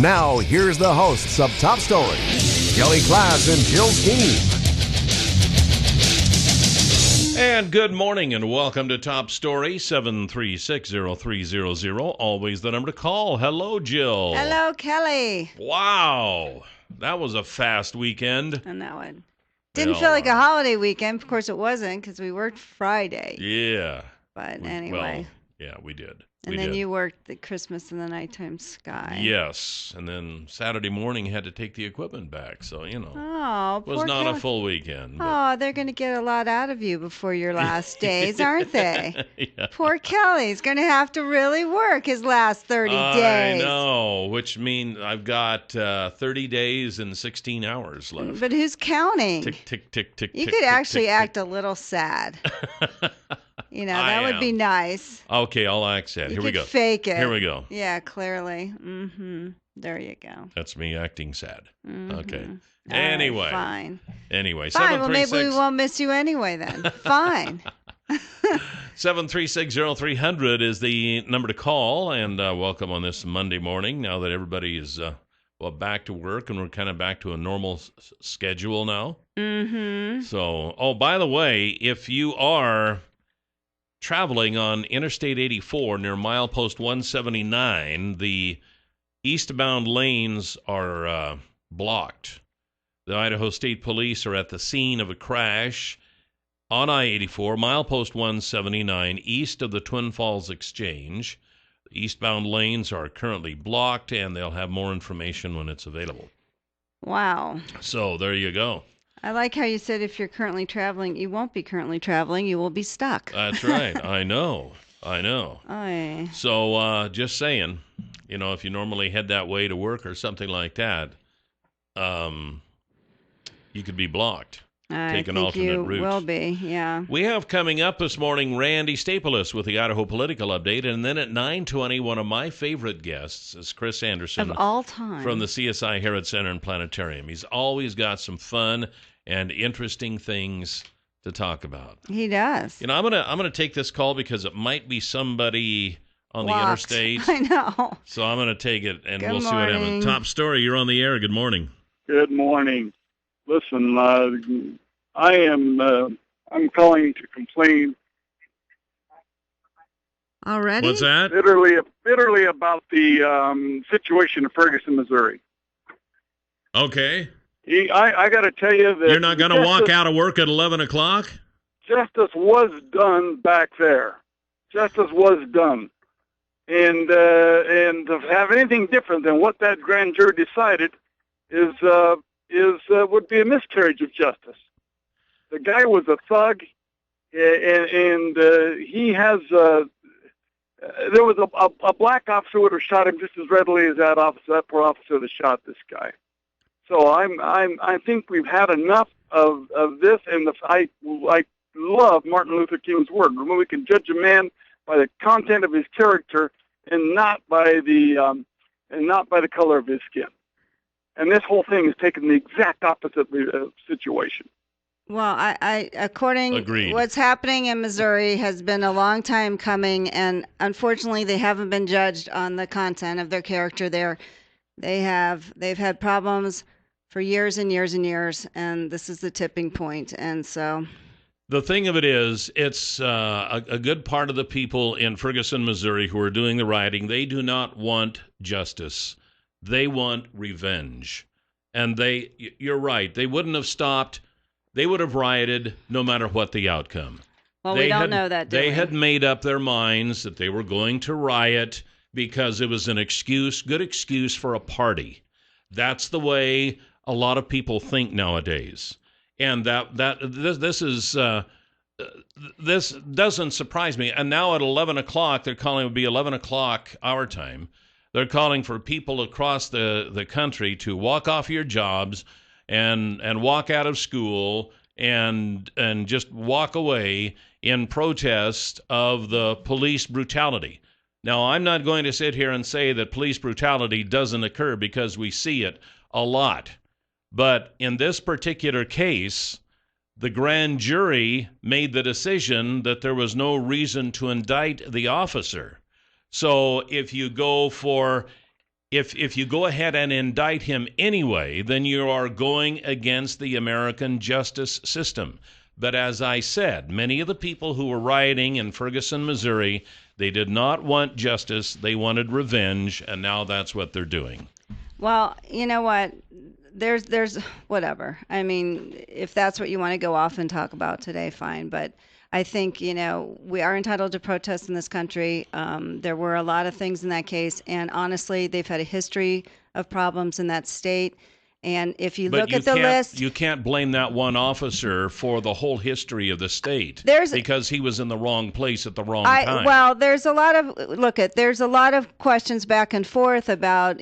Now, here's the hosts of Top Story, Kelly Klass and Jill Skeen. And good morning and welcome to Top Story 7360300. Always the number to call. Hello, Jill. Hello, Kelly. Wow. That was a fast weekend. And that one didn't feel like a holiday weekend. Of course, it wasn't because we worked Friday. Yeah. But anyway. Well, yeah, we did. And then you worked the Christmas in the nighttime sky. Yes. And then Saturday morning had to take the equipment back. So, it was poor not Kelly. a full weekend. Oh, they're going to get a lot out of you before your last days, aren't they? Yeah. Poor Kelly's going to have to really work his last 30 days. I know, which means I've got 30 days and 16 hours left. But who's counting? Tick, tick, tick, tick, You tick, could tick, actually tick, act a little sad. That would be nice. Okay, I'll act sad. Here we go. Fake it. Here we go. Yeah, clearly. There you go. That's me acting sad. Okay. All anyway. right, fine. Anyway. Fine. Well, maybe we won't miss you anyway then. Fine. 7360300 is the number to call, and welcome on this Monday morning. Now that everybody is back to work, and we're kind of back to a normal schedule now. Mm-hmm. So, by the way, if you are traveling on Interstate 84 near milepost 179, the eastbound lanes are blocked. The Idaho State Police are at the scene of a crash on I-84, milepost 179, east of the Twin Falls Exchange. The eastbound lanes are currently blocked, and they'll have more information when it's available. Wow. So there you go. I like how you said if you're currently traveling, you won't be currently traveling, you will be stuck. That's right. I know. Oy. So just saying, if you normally head that way to work or something like that, you could be blocked. Take an alternate route. Will be, yeah. We have coming up this morning Randy Staples with the Idaho Political Update, and then at 9:20, one of my favorite guests is Chris Anderson. Of all time. From the CSI Herod Center and Planetarium. He's always got some fun and interesting things to talk about. He does. I'm gonna take this call because it might be somebody on the interstate. I know. So I'm gonna take it, and Good we'll see what happens. Top Story, you're on the air. Good morning. Good morning. Listen, I'm calling to complain. Already? What's that? Bitterly about the situation in Ferguson, Missouri. Okay. I got to tell you that You're not going to walk out of work at 11 o'clock? Justice was done back there. Justice was done. And to have anything different than what that grand jury decided would be a miscarriage of justice. The guy was a thug, and he has. There was a black officer who would have shot him just as readily as that poor officer that shot this guy. So I think we've had enough of this, and I love Martin Luther King's word. When we can judge a man by the content of his character and not by the color of his skin. And this whole thing has taken the exact opposite situation. Well, Agreed. What's happening in Missouri has been a long time coming, and unfortunately, they haven't been judged on the content of their character there. They've had problems for years and years and years, and this is the tipping point. And so, the thing of it is, it's a good part of the people in Ferguson, Missouri, who are doing the rioting. They do not want justice. They want revenge. And you're right, they wouldn't have stopped. They would have rioted no matter what the outcome. Well, we don't know that, do we? They had made up their minds that they were going to riot because it was an good excuse for a party. That's the way a lot of people think nowadays. And this doesn't surprise me. And now at 11 o'clock, they're calling, it would be 11 o'clock our time. They're calling for people across the country to walk off your jobs and walk out of school and just walk away in protest of the police brutality. Now, I'm not going to sit here and say that police brutality doesn't occur because we see it a lot. But in this particular case, the grand jury made the decision that there was no reason to indict the officer. So if you go for if you go ahead and indict him anyway, then you are going against the American justice system. But as I said, many of the people who were rioting in Ferguson, Missouri, they did not want justice. They wanted revenge, and now that's what they're doing. Well, you know what? There's whatever. I mean, if that's what you want to go off and talk about today, fine. But I think, we are entitled to protest in this country. There were a lot of things in that case, and honestly, they've had a history of problems in that state. And if you look at the list, you can't blame that one officer for the whole history of the state because he was in the wrong place at the wrong time. Well, there's a lot of questions back and forth about,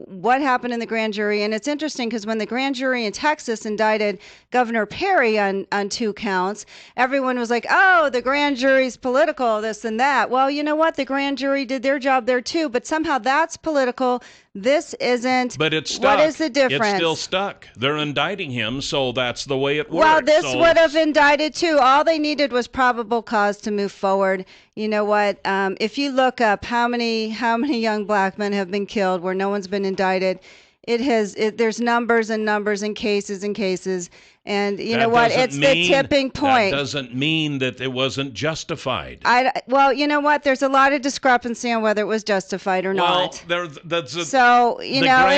what happened in the grand jury. And it's interesting because when the grand jury in Texas indicted Governor Perry on 2 counts, everyone was like, oh, the grand jury's political, this and that. Well, you know what? The grand jury did their job there too, but somehow that's political. This isn't. But it's stuck. What is the difference? It's still stuck. They're indicting him, so that's the way it works. Well, this would have indicted too. All they needed was probable cause to move forward. You know what? If you look up how many young black men have been killed where no one's been indicted, there's numbers and numbers and cases and cases. And you know what? It's the tipping point. That doesn't mean that it wasn't justified. Well, you know what? There's a lot of discrepancy on whether it was justified or not. And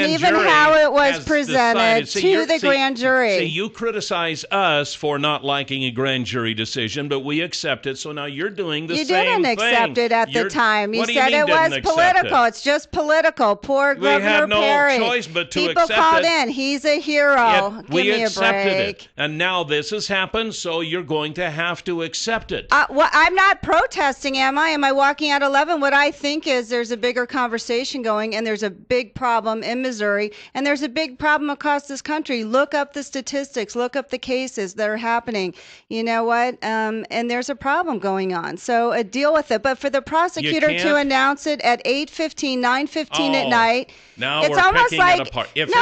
even how it was presented to the grand jury. See, you criticize us for not liking a grand jury decision, but we accept it. So now you're doing the same thing. You didn't accept it at the time. You said it was political. It's just political. Poor Governor Perry. We had no choice but to accept it. People called in. He's a hero. Give me a break. And now this has happened, so you're going to have to accept it. I'm not protesting, am I? Am I walking out 11? What I think is there's a bigger conversation going, and there's a big problem in Missouri, and there's a big problem across this country. Look up the statistics. Look up the cases that are happening. You know what? And there's a problem going on. So deal with it. But for the prosecutor to announce it at 8:15, 9:15 at night, now it's almost like it apart. It's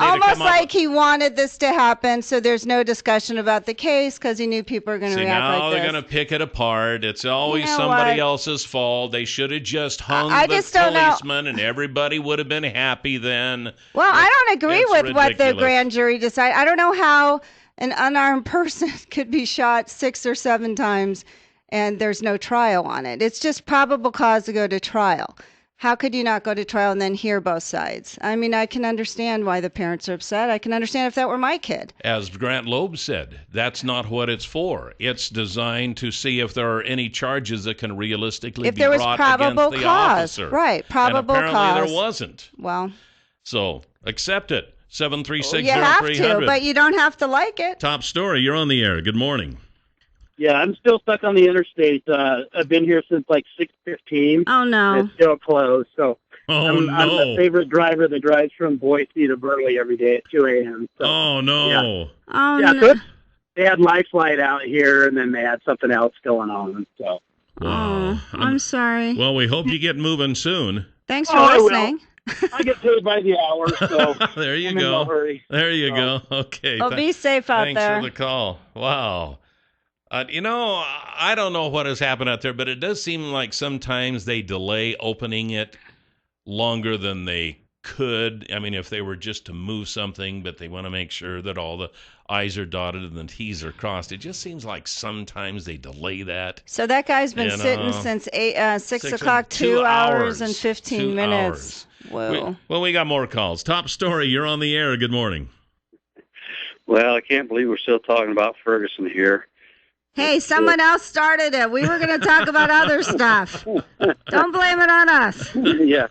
almost like he wanted this to happen, so there's no discussion about the case because he knew people were going to react like this. Now they're going to pick it apart. It's always somebody else's fault. They should have just hung the policeman and everybody would have been happy then. Well, I don't agree with what the grand jury decided. I don't know how an unarmed person could be shot 6 or 7 times and there's no trial on it. It's just probable cause to go to trial. How could you not go to trial and then hear both sides? I mean, I can understand why the parents are upset. I can understand if that were my kid. As Grant Loeb said, that's not what it's for. It's designed to see if there are any charges that can realistically be brought against the officer. Right, probable cause. And apparently there wasn't. Well. So, accept it. 7360300. You have to, but you don't have to like it. Top story, you're on the air. Good morning. Yeah, I'm still stuck on the interstate. I've been here since like 6:15. Oh, no. It's still closed. So I'm the favorite driver that drives from Boise to Burley every day at 2 a.m. So, oh, no. Yeah. Oh, yeah, no. so they had Life Flight out here, and then they had something else going on. So. Wow. Oh, I'm sorry. Well, we hope you get moving soon. Thanks for listening. I get paid by the hour, so there you I'm go. in no hurry. There you go. Okay. Well, be safe out there. Thanks for the call. Wow. I don't know what has happened out there, but it does seem like sometimes they delay opening it longer than they could. I mean, if they were just to move something, but they want to make sure that all the I's are dotted and the T's are crossed. It just seems like sometimes they delay that. So that guy's been sitting since 6 o'clock, 2 hours and 15 minutes. Whoa. We got more calls. Top story, you're on the air. Good morning. Well, I can't believe we're still talking about Ferguson here. Hey, someone else started it. We were going to talk about other stuff. Don't blame it on us. Yeah.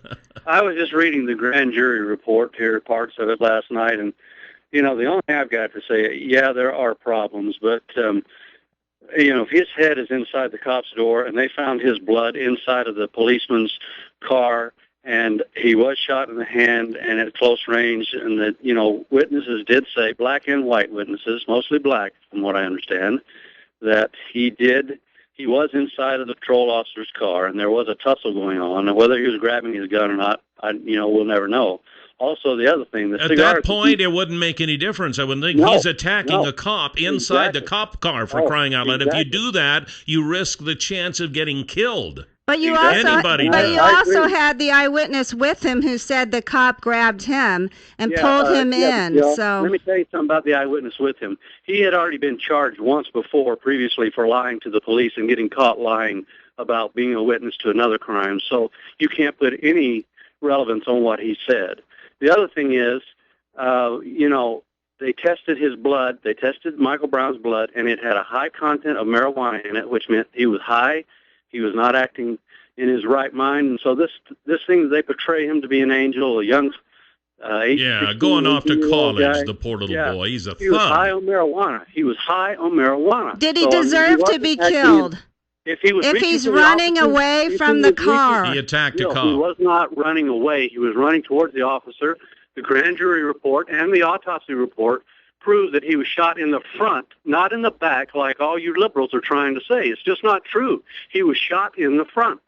I was just reading the grand jury report here, parts of it last night, and, the only thing I've got to say, yeah, there are problems, but, if his head is inside the cop's door and they found his blood inside of the policeman's car and he was shot in the hand and at close range, and that, witnesses did say, black and white witnesses, mostly black from what I understand, that he was inside of the patrol officer's car, and there was a tussle going on. And whether he was grabbing his gun or not, we'll never know. Also, the other thing, at that point, it wouldn't make any difference. I wouldn't think he's attacking a cop inside the cop car for crying out loud. Exactly. If you do that, you risk the chance of getting killed. But you Exactly. also, Anybody but does. you I also agree. had the eyewitness with him who said the cop grabbed him and pulled him in. Bill, So let me tell you something about the eyewitness with him. He had already been charged once before, previously, for lying to the police and getting caught lying about being a witness to another crime. So you can't put any relevance on what he said. The other thing is, they tested his blood. They tested Michael Brown's blood, and it had a high content of marijuana in it, which meant he was high. He was not acting in his right mind. And so this thing, they portray him to be an angel, a young, going off to 18-year-old college, guy. the poor little boy. He's a He was high thug. on marijuana. did he So, deserve to wasn't be acting- killed? If he was If reaching he's for the running officer, away if from he the was reaching- car. He attacked a No, he cop. was not running away. He was running towards the officer. The grand jury report and the autopsy report proves that he was shot in the front, not in the back, like all you liberals are trying to say. It's just not true. He was shot in the front.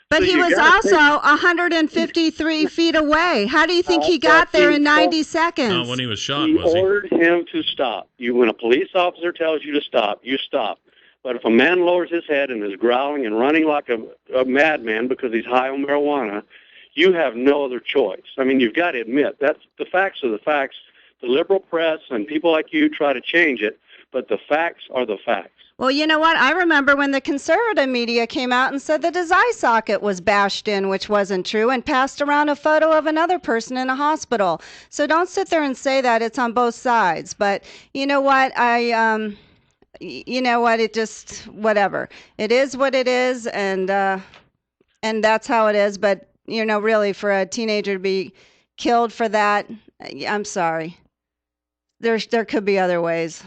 But So he you was gotta also 153 feet away. How do you think he got there in 90 seconds? No, when he was shot, He was he? ordered him to stop. When a police officer tells you to stop, you stop. But if a man lowers his head and is growling and running like a madman because he's high on marijuana, you have no other choice. I mean, you've got to admit, that's the facts are the facts. The liberal press and people like you try to change it, but the facts are the facts. Well, you know what? I remember when the conservative media came out and said that his eye socket was bashed in, which wasn't true, and passed around a photo of another person in a hospital. So don't sit there and say that it's on both sides. But you know what? It just, whatever. It is what it is, and that's how it is. But, really, for a teenager to be killed for that, I'm sorry. There could be other ways.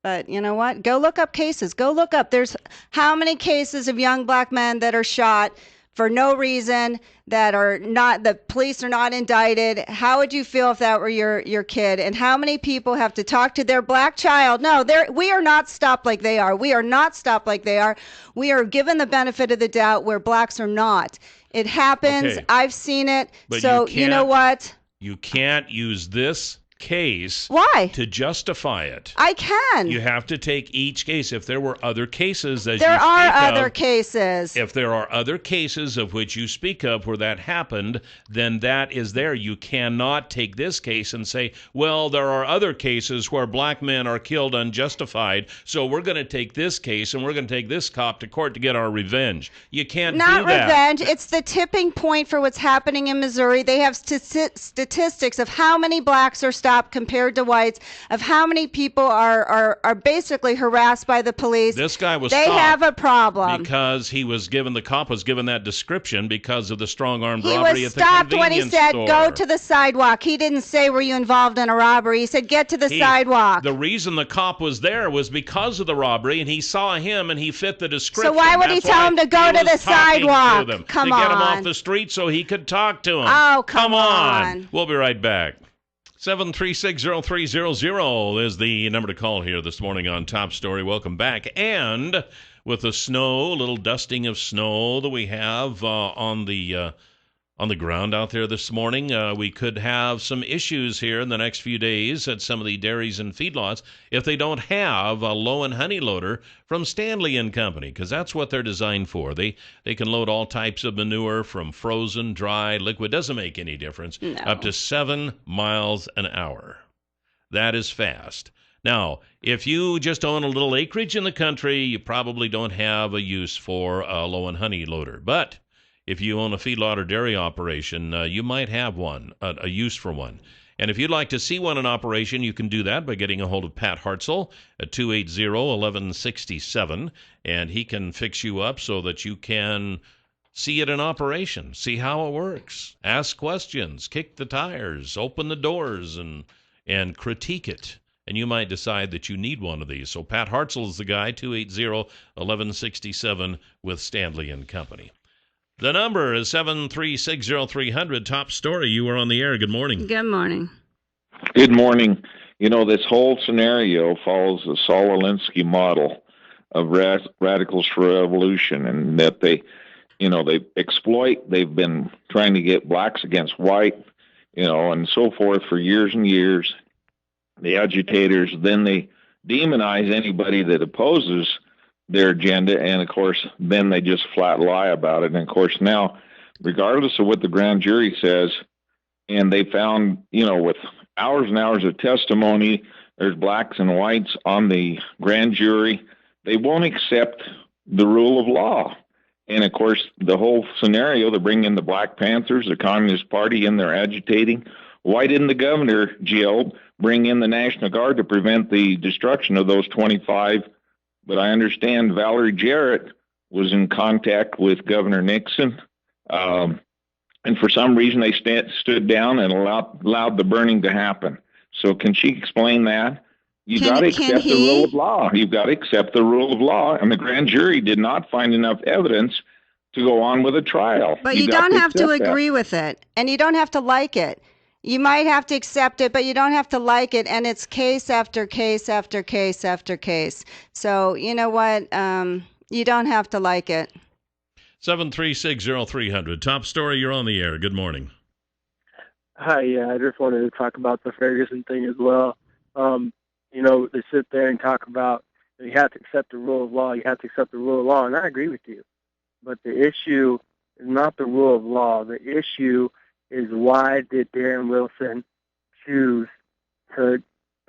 But you know what? Go look up cases. Go look up. There's how many cases of young black men that are shot for no reason, that are not, the police are not indicted. How would you feel if that were your kid? And how many people have to talk to their black child? No, we are not stopped like they are. We are not stopped like they are. We are given the benefit of the doubt where blacks are not. It happens. Okay. I've seen it. But so you know what? You can't use this case Why? to justify it. I can. You have to take each case. If there were other cases, as There you speak are of, other cases. if there are other cases of which you speak of where that happened, then that is there. You cannot take this case and say, well, there are other cases where black men are killed unjustified, so we're going to take this case and we're going to take this cop to court to get our revenge. You can't Not do that. revenge. It's the tipping point for what's happening in Missouri. They have statistics of how many blacks are stopped compared to whites, of how many people are basically harassed by the police. This guy was They stopped have a problem. because the cop was given that description because of the strong-armed He robbery was at the stopped when he convenience said, store. go to the sidewalk. He didn't say, were you involved in a robbery? He said, get to the sidewalk. The reason the cop was there was because of the robbery, and he saw him, and he fit the description. So why would he That's tell why him to go he to was the talking sidewalk? To them, Come to get him on. off the street so he could talk to him. Oh, come on. We'll be right back. 7360300 is the number to call here this morning on Top Story. Welcome back. And with the snow, a little dusting of snow that we have on the ground out there this morning, we could have some issues here in the next few days at some of the dairies and feedlots if they don't have a low and honey loader from Stanley and Company, because that's what they're designed for. They can load all types of manure from frozen, dry, liquid, doesn't make any difference, No. up to 7 miles an hour. That is fast. Now, if you just own a little acreage in the country, you probably don't have a use for a low and honey loader. But if you own a feedlot or dairy operation, you might have one, a use for one. And if you'd like to see one in operation, you can do that by getting a hold of Pat Hartzell at 280-1167, and he can fix you up so that you can see it in operation, see how it works, ask questions, kick the tires, open the doors, and critique it. And you might decide that you need one of these. So Pat Hartzell is the guy, 280-1167 with Stanley and Company. The number is 7360300. Top Story. You were on the air. Good morning. Good morning. Good morning. This whole scenario follows the Saul Alinsky model of radicals for revolution, and that they exploit. They've been trying to get blacks against white, and so forth for years and years. The agitators, then they demonize anybody that opposes their agenda, and of course, then they just flat lie about it. And of course, now, regardless of what the grand jury says, and they found, with hours and hours of testimony, there's blacks and whites on the grand jury, they won't accept the rule of law. And of course, the whole scenario, they bring in the Black Panthers, the Communist Party, and they're agitating. Why didn't the governor, Jill, bring in the National Guard to prevent the destruction of those 25? But I understand Valerie Jarrett was in contact with Governor Nixon. And for some reason, they stood down and allowed the burning to happen. So can she explain that? You've got to accept the rule of law. You've got to accept the rule of law. And the grand jury did not find enough evidence to go on with a trial. But you don't have to agree with it, and you don't have to like it. You might have to accept it, but you don't have to like it. And it's case after case after case after case. So you know what? You don't have to like it. 7360300. Top story, you're on the air. Good morning. Hi, yeah, I just wanted to talk about the Ferguson thing as well. They sit there and talk about you have to accept the rule of law, you have to accept the rule of law, and I agree with you. But the issue is not the rule of law. The issue is why did Darren Wilson choose to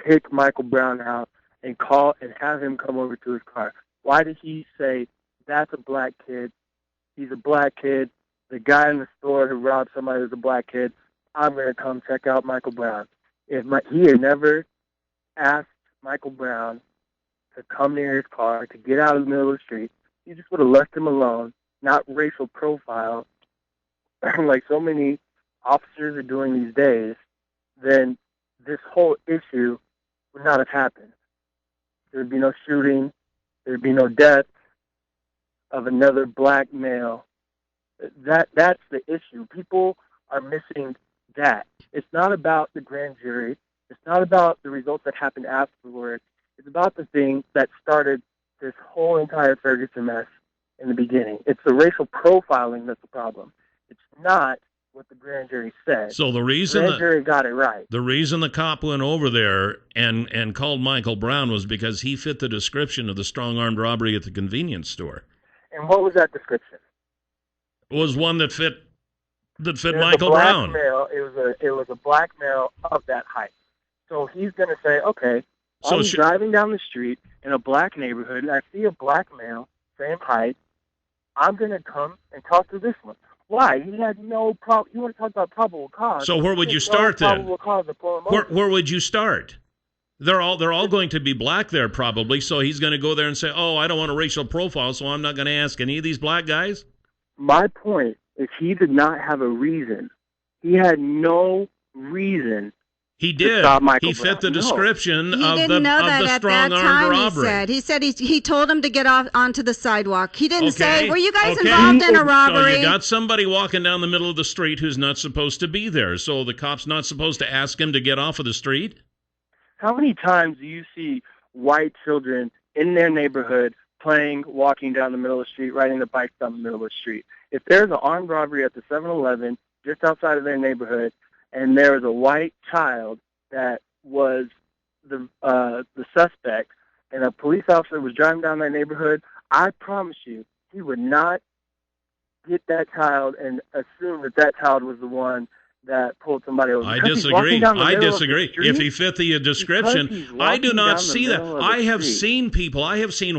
pick Michael Brown out and call and have him come over to his car? Why did he say, that's a black kid, he's a black kid, the guy in the store who robbed somebody was a black kid, I'm going to come check out Michael Brown? He had never asked Michael Brown to come near his car, to get out of the middle of the street, he just would have left him alone, not racial profile, like so many officers are doing these days, then this whole issue would not have happened. There would be no shooting. There would be no death of another black male. That's the issue. People are missing that. It's not about the grand jury. It's not about the results that happened afterwards. It's about the thing that started this whole entire Ferguson mess in the beginning. It's the racial profiling that's the problem. It's not what the grand jury said. So the reason the grand jury got it right. The reason the cop went over there and called Michael Brown was because he fit the description of the strong-armed robbery at the convenience store. And what was that description? It was one that fit It Michael Brown. It was a black male of that height. So he's going to say, okay, I'm driving down the street in a black neighborhood, and I see a black male, same height. I'm going to come and talk to this one. Why? He had no problem. You want to talk about probable cause? So where would you start then? Probable cause to pull him over. Where would you start? They're all going to be black there probably. So he's going to go there and say, "Oh, I don't want a racial profile, so I'm not going to ask any of these black guys." My point is, he did not have a reason. He had no reason. He did. He fit the description of the strong-armed robbery. He said he told him to get off onto the sidewalk. He didn't say, were you guys involved in a robbery? So you got somebody walking down the middle of the street who's not supposed to be there. So the cop's not supposed to ask him to get off of the street? How many times do you see white children in their neighborhood playing, walking down the middle of the street, riding the bikes down the middle of the street? If there's an armed robbery at the 7-Eleven just outside of their neighborhood, and there was a white child that was the suspect, and a police officer was driving down that neighborhood, I promise you, he would not get that child and assume that child was the one that pulled somebody over. I disagree. If he fit the description, I do not see that. I have seen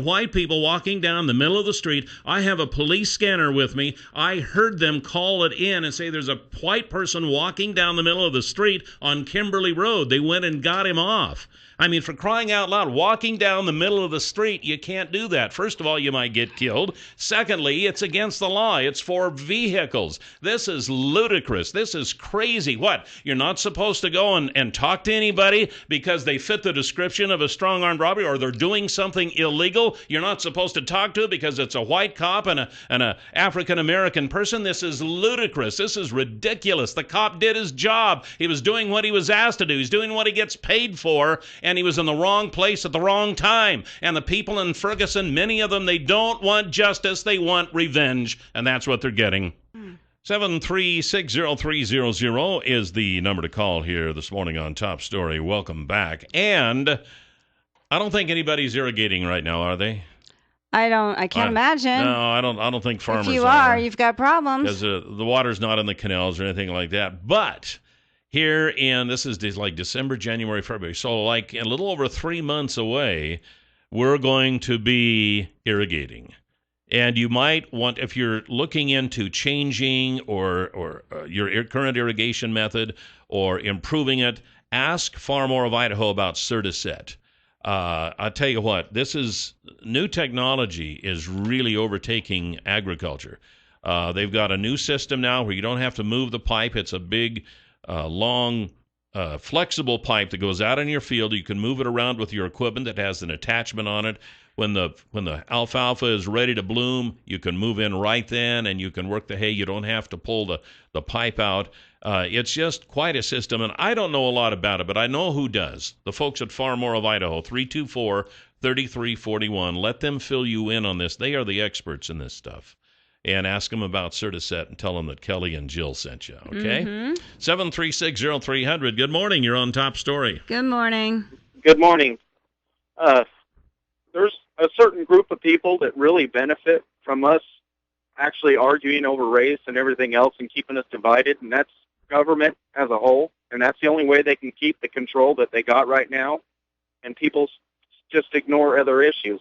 white people walking down the middle of the street. I have a police scanner with me. I heard them call it in and say there's a white person walking down the middle of the street on Kimberly Road. They went and got him off. I mean, for crying out loud, walking down the middle of the street, you can't do that. First of all, you might get killed. Secondly, it's against the law. It's for vehicles. This is ludicrous. This is crazy. What? You're not supposed to go and talk to anybody because they fit the description of a strong-armed robbery or they're doing something illegal? You're not supposed to talk to because it's a white cop and an African-American person? This is ludicrous. This is ridiculous. The cop did his job. He was doing what he was asked to do. He's doing what he gets paid for, and he was in the wrong place at the wrong time. And the people in Ferguson, many of them, they don't want justice. They want revenge, and that's what they're getting. 7360300 is the number to call here this morning on Top Story. Welcome back. And I don't think anybody's irrigating right now, are they? I can't imagine. No, I don't think farmers If you are, you've got problems. Because the water's not in the canals or anything like that. But here this is like December, January, February. So like a little over 3 months away, we're going to be irrigating. And you might want, if you're looking into changing or your current irrigation method or improving it, ask Far More of Idaho about Certiset. I'll tell you what, new technology is really overtaking agriculture. They've got a new system now where you don't have to move the pipe. It's a big, long, flexible pipe that goes out in your field. You can move it around with your equipment that has an attachment on it. When the alfalfa is ready to bloom, you can move in right then, and you can work the hay. You don't have to pull the pipe out. It's just quite a system, and I don't know a lot about it, but I know who does. The folks at Far More of Idaho, 324-3341. Let them fill you in on this. They are the experts in this stuff. And ask them about Certiset and tell them that Kelly and Jill sent you, okay? 7360300. Good morning. You're on Top Story. Good morning. Good morning. There's a certain group of people that really benefit from us actually arguing over race and everything else and keeping us divided, and that's government as a whole, and that's the only way they can keep the control that they got right now, and people just ignore other issues.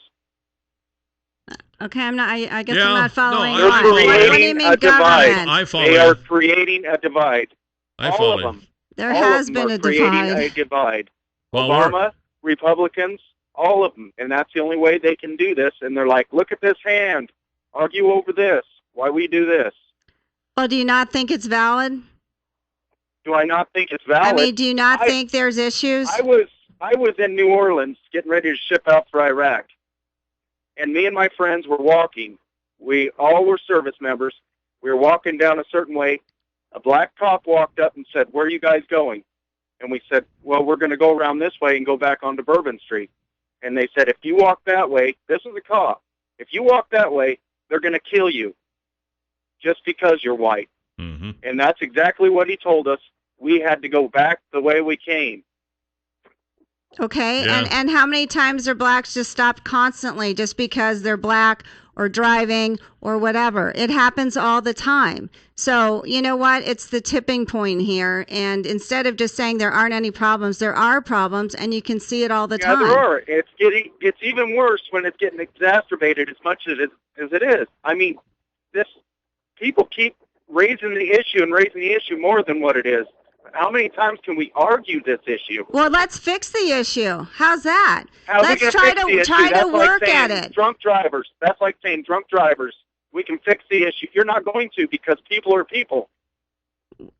Okay, I guess I'm not following. No, what do you mean a divide. government? I follow. They are creating a divide. All of them. There has been a creating a divide. Well, Obama, Republicans, all of them, and that's the only way they can do this. And they're like, look at this hand, argue over this. Why we do this? Well, do you not think it's valid? Do I not think it's valid? I mean, do you not think there's issues? I was in New Orleans getting ready to ship out for Iraq, and me and my friends were walking. We all were service members. We were walking down a certain way. A black cop walked up and said, "Where are you guys going?" And we said, "Well, we're going to go around this way and go back onto Bourbon Street." And they said, "If you walk that way," this is a cop, "if you walk that way, they're going to kill you just because you're white." Mm-hmm. And that's exactly what he told us. We had to go back the way we came. Okay, Yeah. and how many times are blacks just stopped constantly just because they're black or driving or whatever? It happens all the time. So, you know what? It's the tipping point here. And instead of just saying there aren't any problems, there are problems, and you can see it all the time. Yeah, there are. It's even worse when it's getting exacerbated as much as it is. I mean, people keep raising the issue more than what it is. How many times can we argue this issue? Well, let's fix the issue. How's that? Let's try to work at it. Drunk drivers. That's like saying drunk drivers. We can fix the issue. You're not going to, because people are people.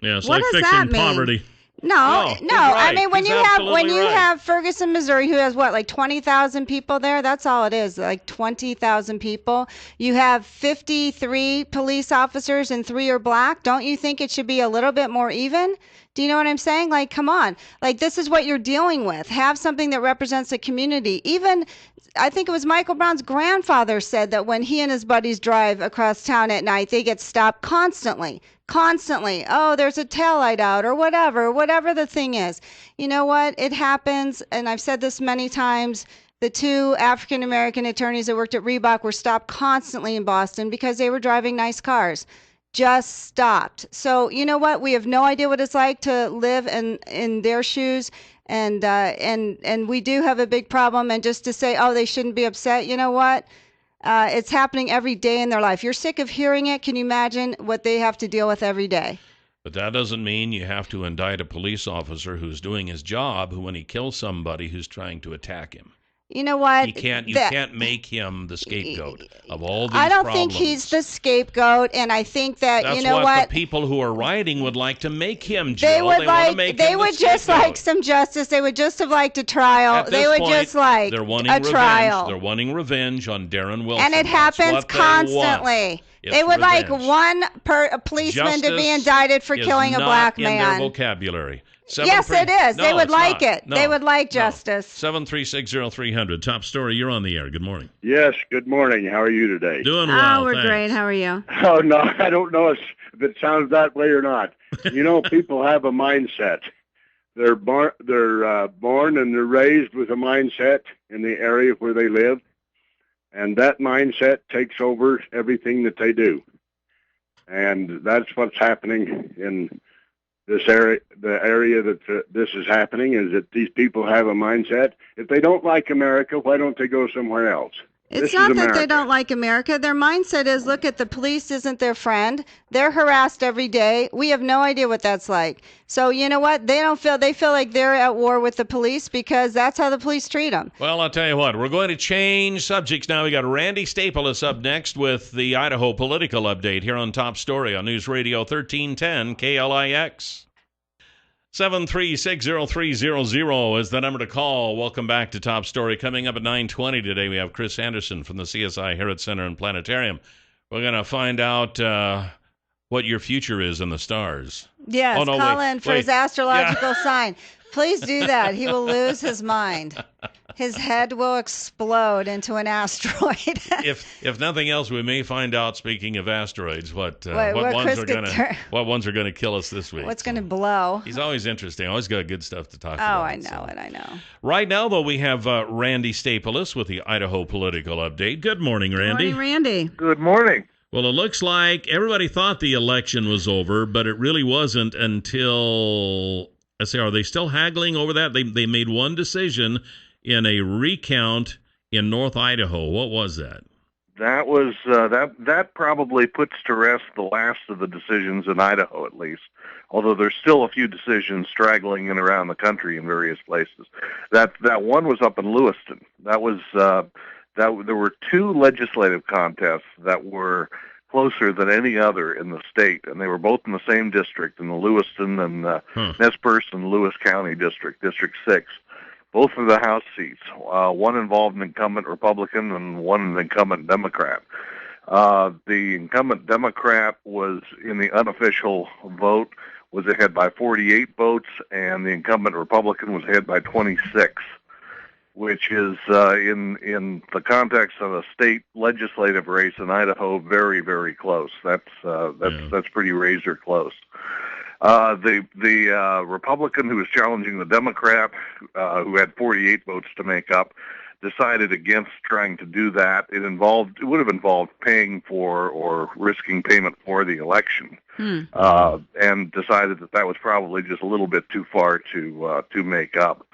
Yeah, it's What like does fixing that mean? poverty. No. he's right. I mean, when He's you absolutely right. have Ferguson, Missouri, who has like 20,000 people there, that's all it is, like 20,000 people. You have 53 police officers and 3 are black. Don't you think it should be a little bit more even? Do you know what I'm saying? Like, come on. Like, this is what you're dealing with. Have something that represents the community. Even, I think it was Michael Brown's grandfather said that when he and his buddies drive across town at night, they get stopped constantly. Oh, there's a taillight out or whatever the thing is. You know what? It happens, and I've said this many times. The 2 African-American attorneys that worked at Reebok were stopped constantly in Boston because they were driving nice cars. Just stopped. So, you know what? We have no idea what it's like to live in their shoes, and we do have a big problem. And just to say, oh, they shouldn't be upset, you know what? It's happening every day in their life. You're sick of hearing it. Can you imagine what they have to deal with every day? But that doesn't mean you have to indict a police officer who's doing his job when he kills somebody who's trying to attack him. You know what? You can't make him the scapegoat of all these I don't problems. think he's the scapegoat, and I think that, That's you know what the people who are rioting would like to make him, Jill. They would They would just like some justice. They would just have liked a trial. They would just like they're wanting a revenge. trial. They're wanting revenge on Darren Wilson. And it That's happens what constantly. It's They would like revenge. a policeman to be Justice indicted for is killing a not black in their man. vocabulary. Yes, it is. They would like it. No. They would like justice. 7360300. Top story. You're on the air. Good morning. Yes, good morning. How are you today? Doing well. Oh, we're thanks. great. How are you? Oh, no, I don't know if it sounds that way or not. You know, people have a mindset. They're born and they're raised with a mindset in the area where they live. and that mindset takes over everything that they do. And that's what's happening in this area. The area that this is happening is that these people have a mindset. If they don't like America, why don't they go somewhere else? It's not that they don't like America. Their mindset is, look, at the police isn't their friend. They're harassed every day. We have no idea what that's like. So you know what? They feel like they're at war with the police because that's how the police treat them. Well, I'll tell you what, we're going to change subjects now. We got Randy Staples up next with the Idaho political update here on Top Story on News Radio 1310 KLIX. 7360300 is the number to call. Welcome back to Top Story. Coming up at 9:20 today, we have Chris Anderson from the CSI Herod Center and Planetarium. We're going to find out what your future is in the stars. Yes, call in for his astrological sign. Please do that. He will lose his mind. His head will explode into an asteroid. If nothing else, we may find out. Speaking of asteroids, what ones are going to kill us this week? What's going to blow? He's always interesting. Always got good stuff to talk about. Oh, I know. Right now, though, we have Randy Staples with the Idaho political update. Good morning, Randy. Good morning, Randy. Good morning. Well, it looks like everybody thought the election was over, but it really wasn't until. Let's see, are they still haggling over that? They made one decision in a recount in North Idaho. What was that? That was that probably puts to rest the last of the decisions in Idaho, at least. Although there's still a few decisions straggling in around the country in various places. That one was up in Lewiston. That was there were two legislative contests that were closer than any other in the state, and they were both in the same district, in the Lewiston and Nez Perce and Lewis County District, District 6. Both of the House seats. One involved an incumbent Republican and one an incumbent Democrat. The incumbent Democrat was, in the unofficial vote, was ahead by 48 votes, and the incumbent Republican was ahead by 26. Which is, in the context of a state legislative race in Idaho, very, very close. That's pretty razor close. The Republican who was challenging the Democrat, who had 48 votes to make up, decided against trying to do that. It would have involved paying for or risking payment for the election, and decided that was probably just a little bit too far to make up.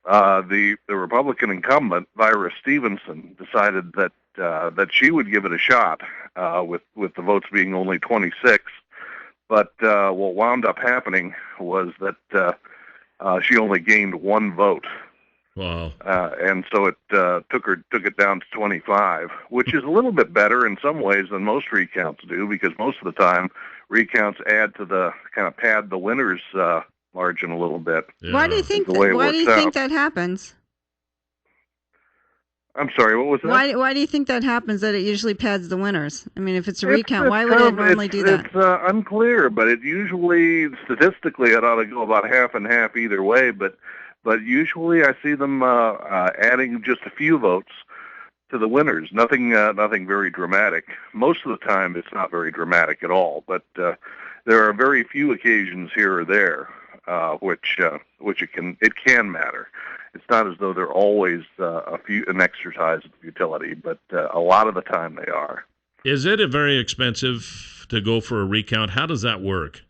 The Republican incumbent, Vira Stevenson, decided that she would give it a shot, with the votes being only 26. But what wound up happening was that she only gained one vote. Wow! And so it took it down to 25, which is a little bit better in some ways than most recounts do, because most of the time recounts add to the kind of pad the winners margin a little bit. Yeah. Why do you think that happens? I'm sorry, what was that? Why do you think that happens, that it usually pads the winners? I mean, if it's a recount, why would it normally do that? It's unclear, but it usually, statistically, it ought to go about half and half either way, but usually I see them adding just a few votes to the winners. Nothing very dramatic. Most of the time it's not very dramatic at all, but there are very few occasions here or there which it can matter. It's not as though they're always an exercise of futility, but a lot of the time they are. Is it very expensive to go for a recount? How does that work?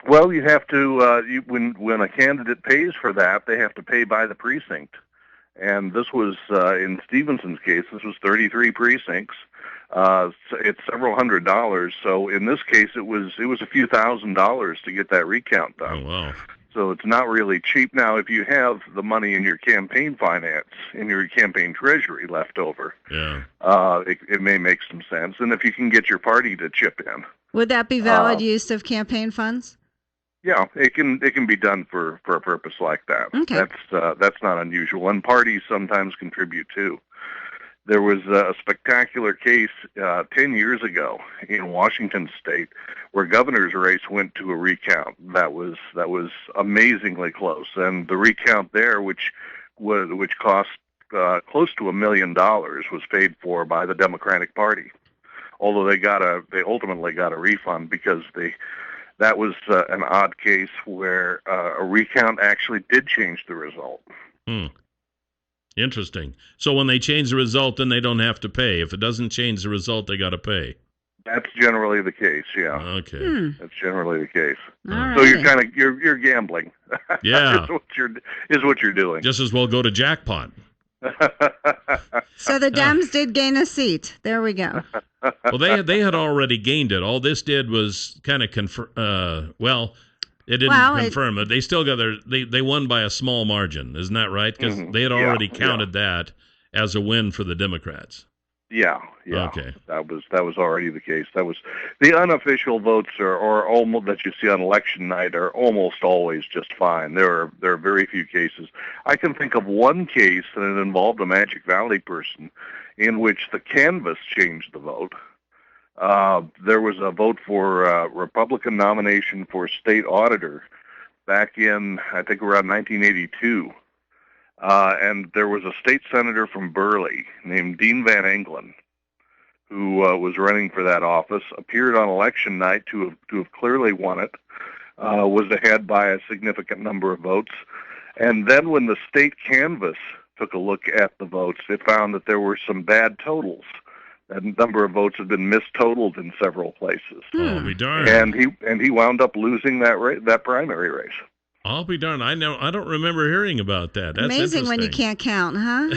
Well, you have to when a candidate pays for that, they have to pay by the precinct, and this was in Stevenson's case. This was 33 precincts. It's several $100s. So in this case, it was a few $1,000s to get that recount done. Oh, wow. So it's not really cheap. Now, if you have the money in your campaign finance, in your campaign treasury left over, it may make some sense. And if you can get your party to chip in. Would that be valid use of campaign funds? Yeah, it can be done for a purpose like that. Okay. That's not unusual. And parties sometimes contribute too. There was a spectacular case 10 years ago in Washington State where governor's race went to a recount. That was amazingly close, and the recount there, which cost close to $1 million, was paid for by the Democratic Party. Although they ultimately got a refund because that was an odd case where a recount actually did change the result. Interesting. So when they change the result, then they don't have to pay. If it doesn't change the result, they got to pay. That's generally the case. Yeah. Okay. That's generally the case. All So righty. you're gambling. Yeah. is what you're doing. Just as well go to jackpot. So the Dems did gain a seat. There we go. Well, they had already gained it. All this did was kind of confirm. It didn't confirm it. They still got they won by a small margin. Isn't that right? Because they had already counted that as a win for the Democrats. Yeah. Okay. That was already the case. That was the unofficial votes are almost that you see on election night are almost always just fine. There are very few cases. I can think of one case that involved a Magic Valley person in which the canvass changed the vote. There was a vote for Republican nomination for state auditor back in, I think, around 1982. And there was a state senator from Burley named Dean Van Engelen who was running for that office, appeared on election night to have clearly won it, was ahead by a significant number of votes. And then when the state canvass took a look at the votes, it found that there were some bad totals. That number of votes had been mistotaled in several places. I'll be darned. And he wound up losing that primary race. I'll be darned. I don't remember hearing about that. That's amazing when you can't count, huh?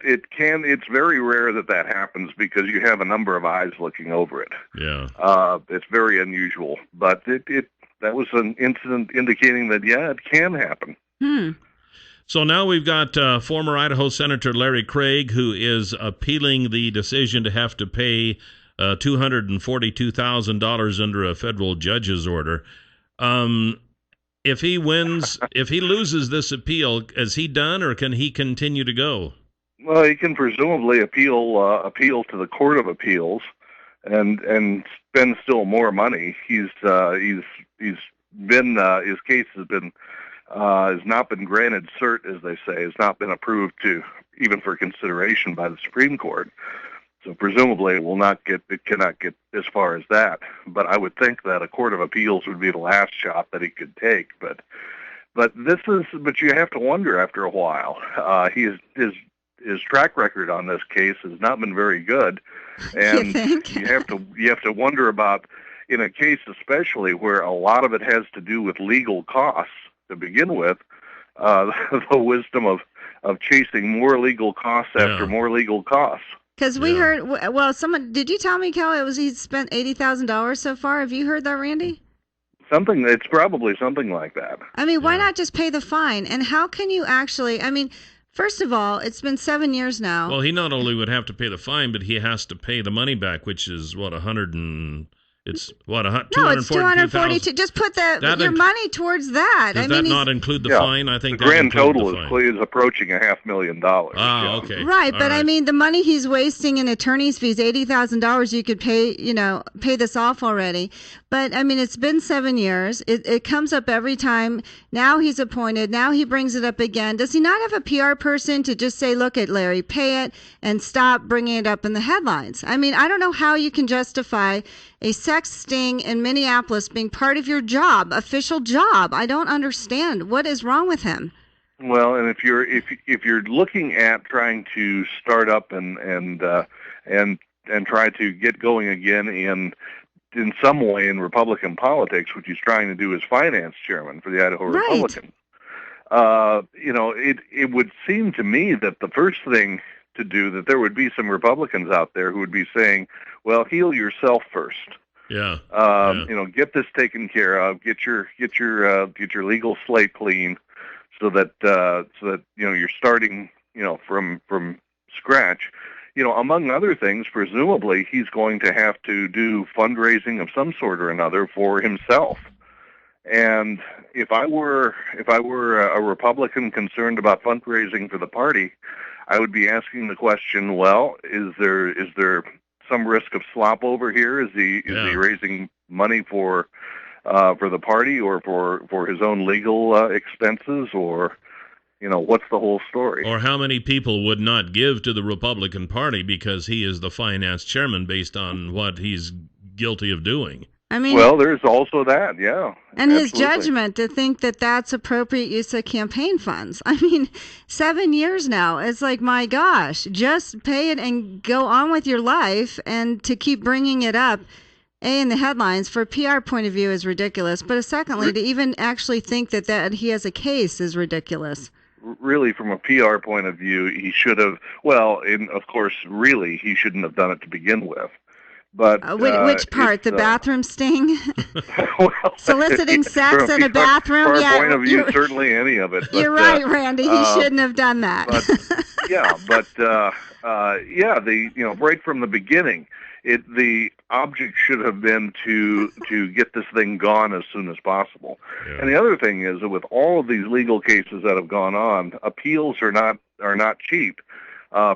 It's very rare that happens because you have a number of eyes looking over it. Yeah. It's very unusual, but that was an incident indicating that it can happen. So now we've got former Idaho Senator Larry Craig, who is appealing the decision to have to pay $242,000 under a federal judge's order. If he loses this appeal, is he done, or can he continue to go? Well, he can presumably appeal to the Court of Appeals, and spend still more money. He's been his case has not been granted cert, as they say, has not been approved to even for consideration by the Supreme Court. So presumably it cannot get as far as that. But I would think that a Court of Appeals would be the last shot that he could take. But you have to wonder after a while. His track record on this case has not been very good, and you have to wonder about, in a case especially where a lot of it has to do with legal costs to begin with, the wisdom of chasing more legal costs after more legal costs. Because we heard, did you tell me, Kelly, he's spent $80,000 so far? Have you heard that, Randy? It's probably something like that. I mean, why not just pay the fine? And how can you actually, first of all, it's been 7 years now. Well, he not only would have to pay the fine, but he has to pay the money back, which is what, It's what, no, it's 242. Just put your money towards that. Does that not include the fine? I think the grand total is approaching $500,000. Ah, okay. Right, but I mean, the money he's wasting in attorney's fees, $80,000, you could pay this off already. But I mean, it's been 7 years. It comes up every time. Now he's appointed. Now he brings it up again. Does he not have a PR person to just say, "Look at Larry, pay it," and stop bringing it up in the headlines? I mean, I don't know how you can justify a sex sting in Minneapolis being part of your job, official job. I don't understand. What is wrong with him? Well, and if you're looking at trying to start up and try to get going again in some way in Republican politics, which he's trying to do as finance chairman for the Idaho Republicans, it would seem to me that the first thing to do, that there would be some Republicans out there who would be saying, well, heal yourself first. Yeah. Get this taken care of. Get your legal slate clean, so that you're starting from scratch. Among other things, presumably he's going to have to do fundraising of some sort or another for himself. And if I were a Republican concerned about fundraising for the party, I would be asking the question, well, is there some risk of slop over here? Is he raising money for the party or for his own legal expenses, or what's the whole story? Or how many people would not give to the Republican Party because he is the finance chairman based on what he's guilty of doing? I mean, well, there's also that, yeah. And his absolutely. judgment to think that that's appropriate use of campaign funds. I mean, 7 years now. It's like, my gosh, just pay it and go on with your life. And to keep bringing it up, in the headlines, for a PR point of view is ridiculous. But secondly, to even actually think that he has a case is ridiculous. Really, from a PR point of view, he should have, well, of course, really, he shouldn't have done it to begin with. But which part? The bathroom sting? Well, soliciting sex in a bathroom? From our point of view, certainly any of it. But, you're right, Randy. He shouldn't have done that. Right from the beginning, the object should have been to get this thing gone as soon as possible. Yeah. And the other thing is that with all of these legal cases that have gone on, appeals are not cheap.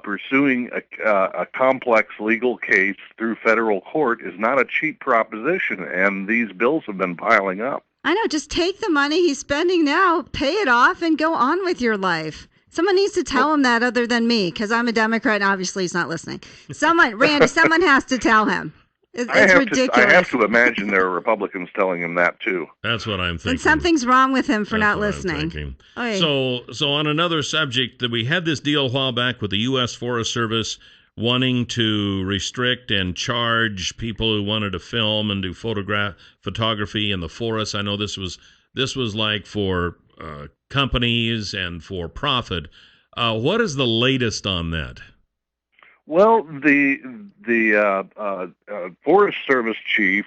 Pursuing a complex legal case through federal court is not a cheap proposition, and these bills have been piling up. I know. Just take the money he's spending now, pay it off, and go on with your life. Someone needs to tell him that other than me, because I'm a Democrat, and obviously he's not listening. Randy, someone has to tell him. It's ridiculous. I have to imagine there are Republicans telling him that, too. That's what I'm thinking. And something's wrong with him for not listening. So on another subject, that we had this deal a while back with the U.S. Forest Service wanting to restrict and charge people who wanted to film and do photography in the forest. I know this was like for companies and for profit. What is the latest on that? Well, the Forest Service chief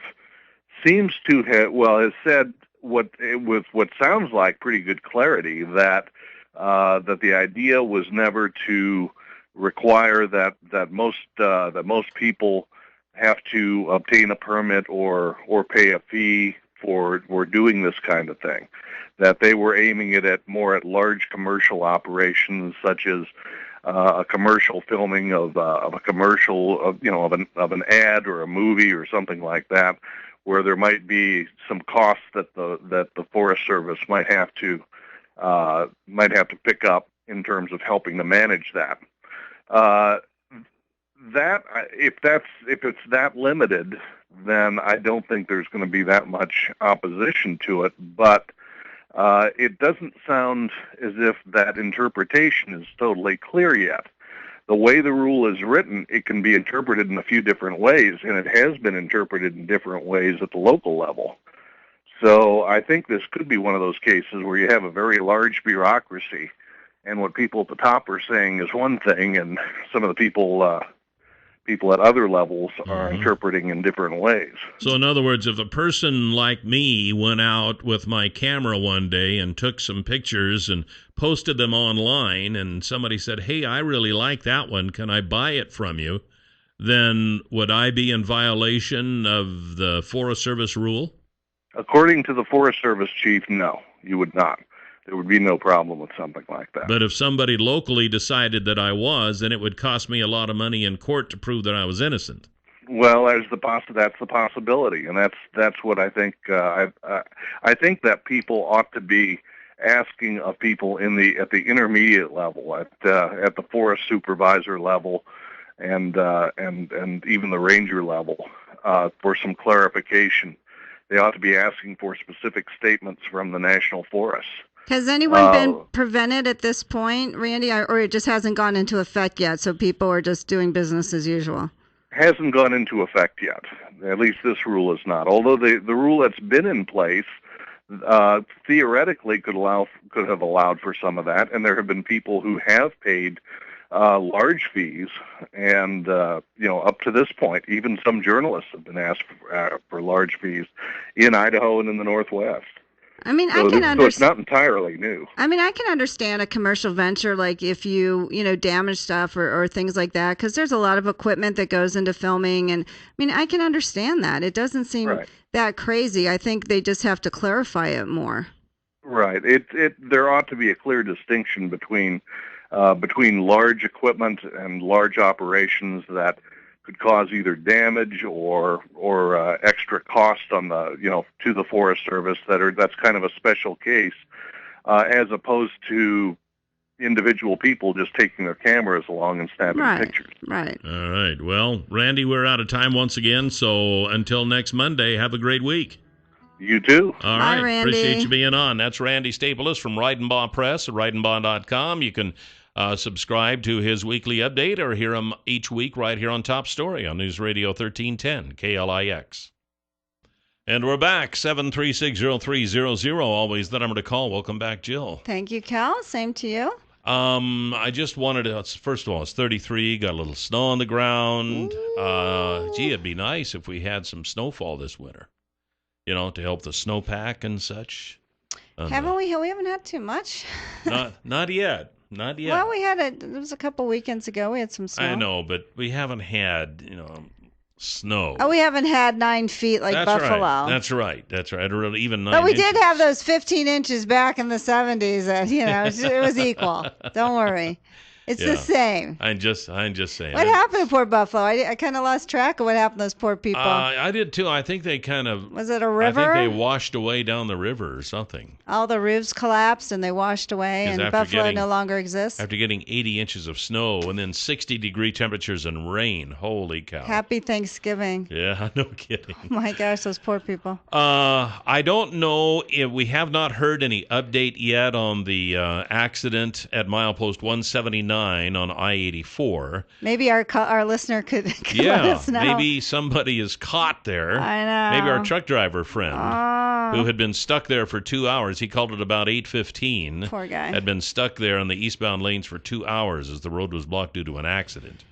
seems to has said with what sounds like pretty good clarity that the idea was never to require that most people have to obtain a permit or pay a fee for doing this kind of thing. That they were aiming it more at large commercial operations, such as a commercial filming of a commercial of an ad or a movie or something like that, where there might be some costs that the Forest Service might have to pick up in terms of helping to manage that. If it's that limited, then I don't think there's going to be that much opposition to it. But it doesn't sound as if that interpretation is totally clear yet. The way the rule is written, it can be interpreted in a few different ways, and it has been interpreted in different ways at the local level. So I think this could be one of those cases where you have a very large bureaucracy, and what people at the top are saying is one thing, and some of the people at other levels are interpreting in different ways. So in other words, if a person like me went out with my camera one day and took some pictures and posted them online, and somebody said, hey, I really like that one, can I buy it from you? Then would I be in violation of the Forest Service rule? According to the Forest Service chief, no, you would not. There would be no problem with something like that. But if somebody locally decided that I was, then it would cost me a lot of money in court to prove that I was innocent. Well, that's the possibility, and that's what I think. I think that people ought to be asking of people at the intermediate level, at the forest supervisor level, and even the ranger level, for some clarification. They ought to be asking for specific statements from the national forests. Has anyone been prevented at this point, Randy, or it just hasn't gone into effect yet, so people are just doing business as usual? Hasn't gone into effect yet. At least this rule is not. Although the rule that's been in place theoretically could have allowed for some of that, and there have been people who have paid large fees, and up to this point, even some journalists have been asked for large fees in Idaho and in the Northwest. I mean, so it's not entirely new. I mean, I can understand a commercial venture, like if you damage stuff or things like that, because there's a lot of equipment that goes into filming, and I mean, I can understand that. It doesn't seem that crazy. I think they just have to clarify it more. Right. There ought to be a clear distinction between large equipment and large operations that could cause either damage or extra cost on to the Forest Service that's kind of a special case, as opposed to individual people just taking their cameras along and snapping pictures. Right. All right. Well, Randy, we're out of time once again, so until next Monday, have a great week. You too. All Bye, right. Randy. Appreciate you being on. That's Randy Staples from Reidenbaugh Press at reidenbaugh.com. You can subscribe to his weekly update or hear him each week right here on Top Story on News Radio 1310, KLIX. And we're back, 7360300, always the number to call. Welcome back, Jill. Thank you, Cal. Same to you. I just wanted to, first of all, it's 33, got a little snow on the ground. Gee, it'd be nice if we had some snowfall this winter, to help the snowpack and such. Haven't we? We haven't had too much. Not yet. Not yet. Well, it was a couple weekends ago. We had some snow. I know, but we haven't had, snow. Oh, we haven't had 9 feet like That's Buffalo. Right. That's right. Or even 9 But we inches. did have those 15 inches back in the 70s. That it was equal. Don't worry, it's the same. I'm just saying. What happened to poor Buffalo? I kind of lost track of what happened to those poor people. I did too. I think they kind of. Was it a river? I think they washed away down the river or something. All the roofs collapsed and they washed away, and Buffalo no longer exists. After getting 80 inches of snow and then 60-degree temperatures and rain, holy cow! Happy Thanksgiving. Yeah, no kidding. Oh my gosh, those poor people. I don't know if we have not heard any update yet on the accident at milepost 179 on I-84. Maybe our listener could let us know. Maybe somebody is caught there. I know. Maybe our truck driver friend who had been stuck there for 2 hours. He called it about 8:15. Poor guy. Had been stuck there on the eastbound lanes for 2 hours as the road was blocked due to an accident.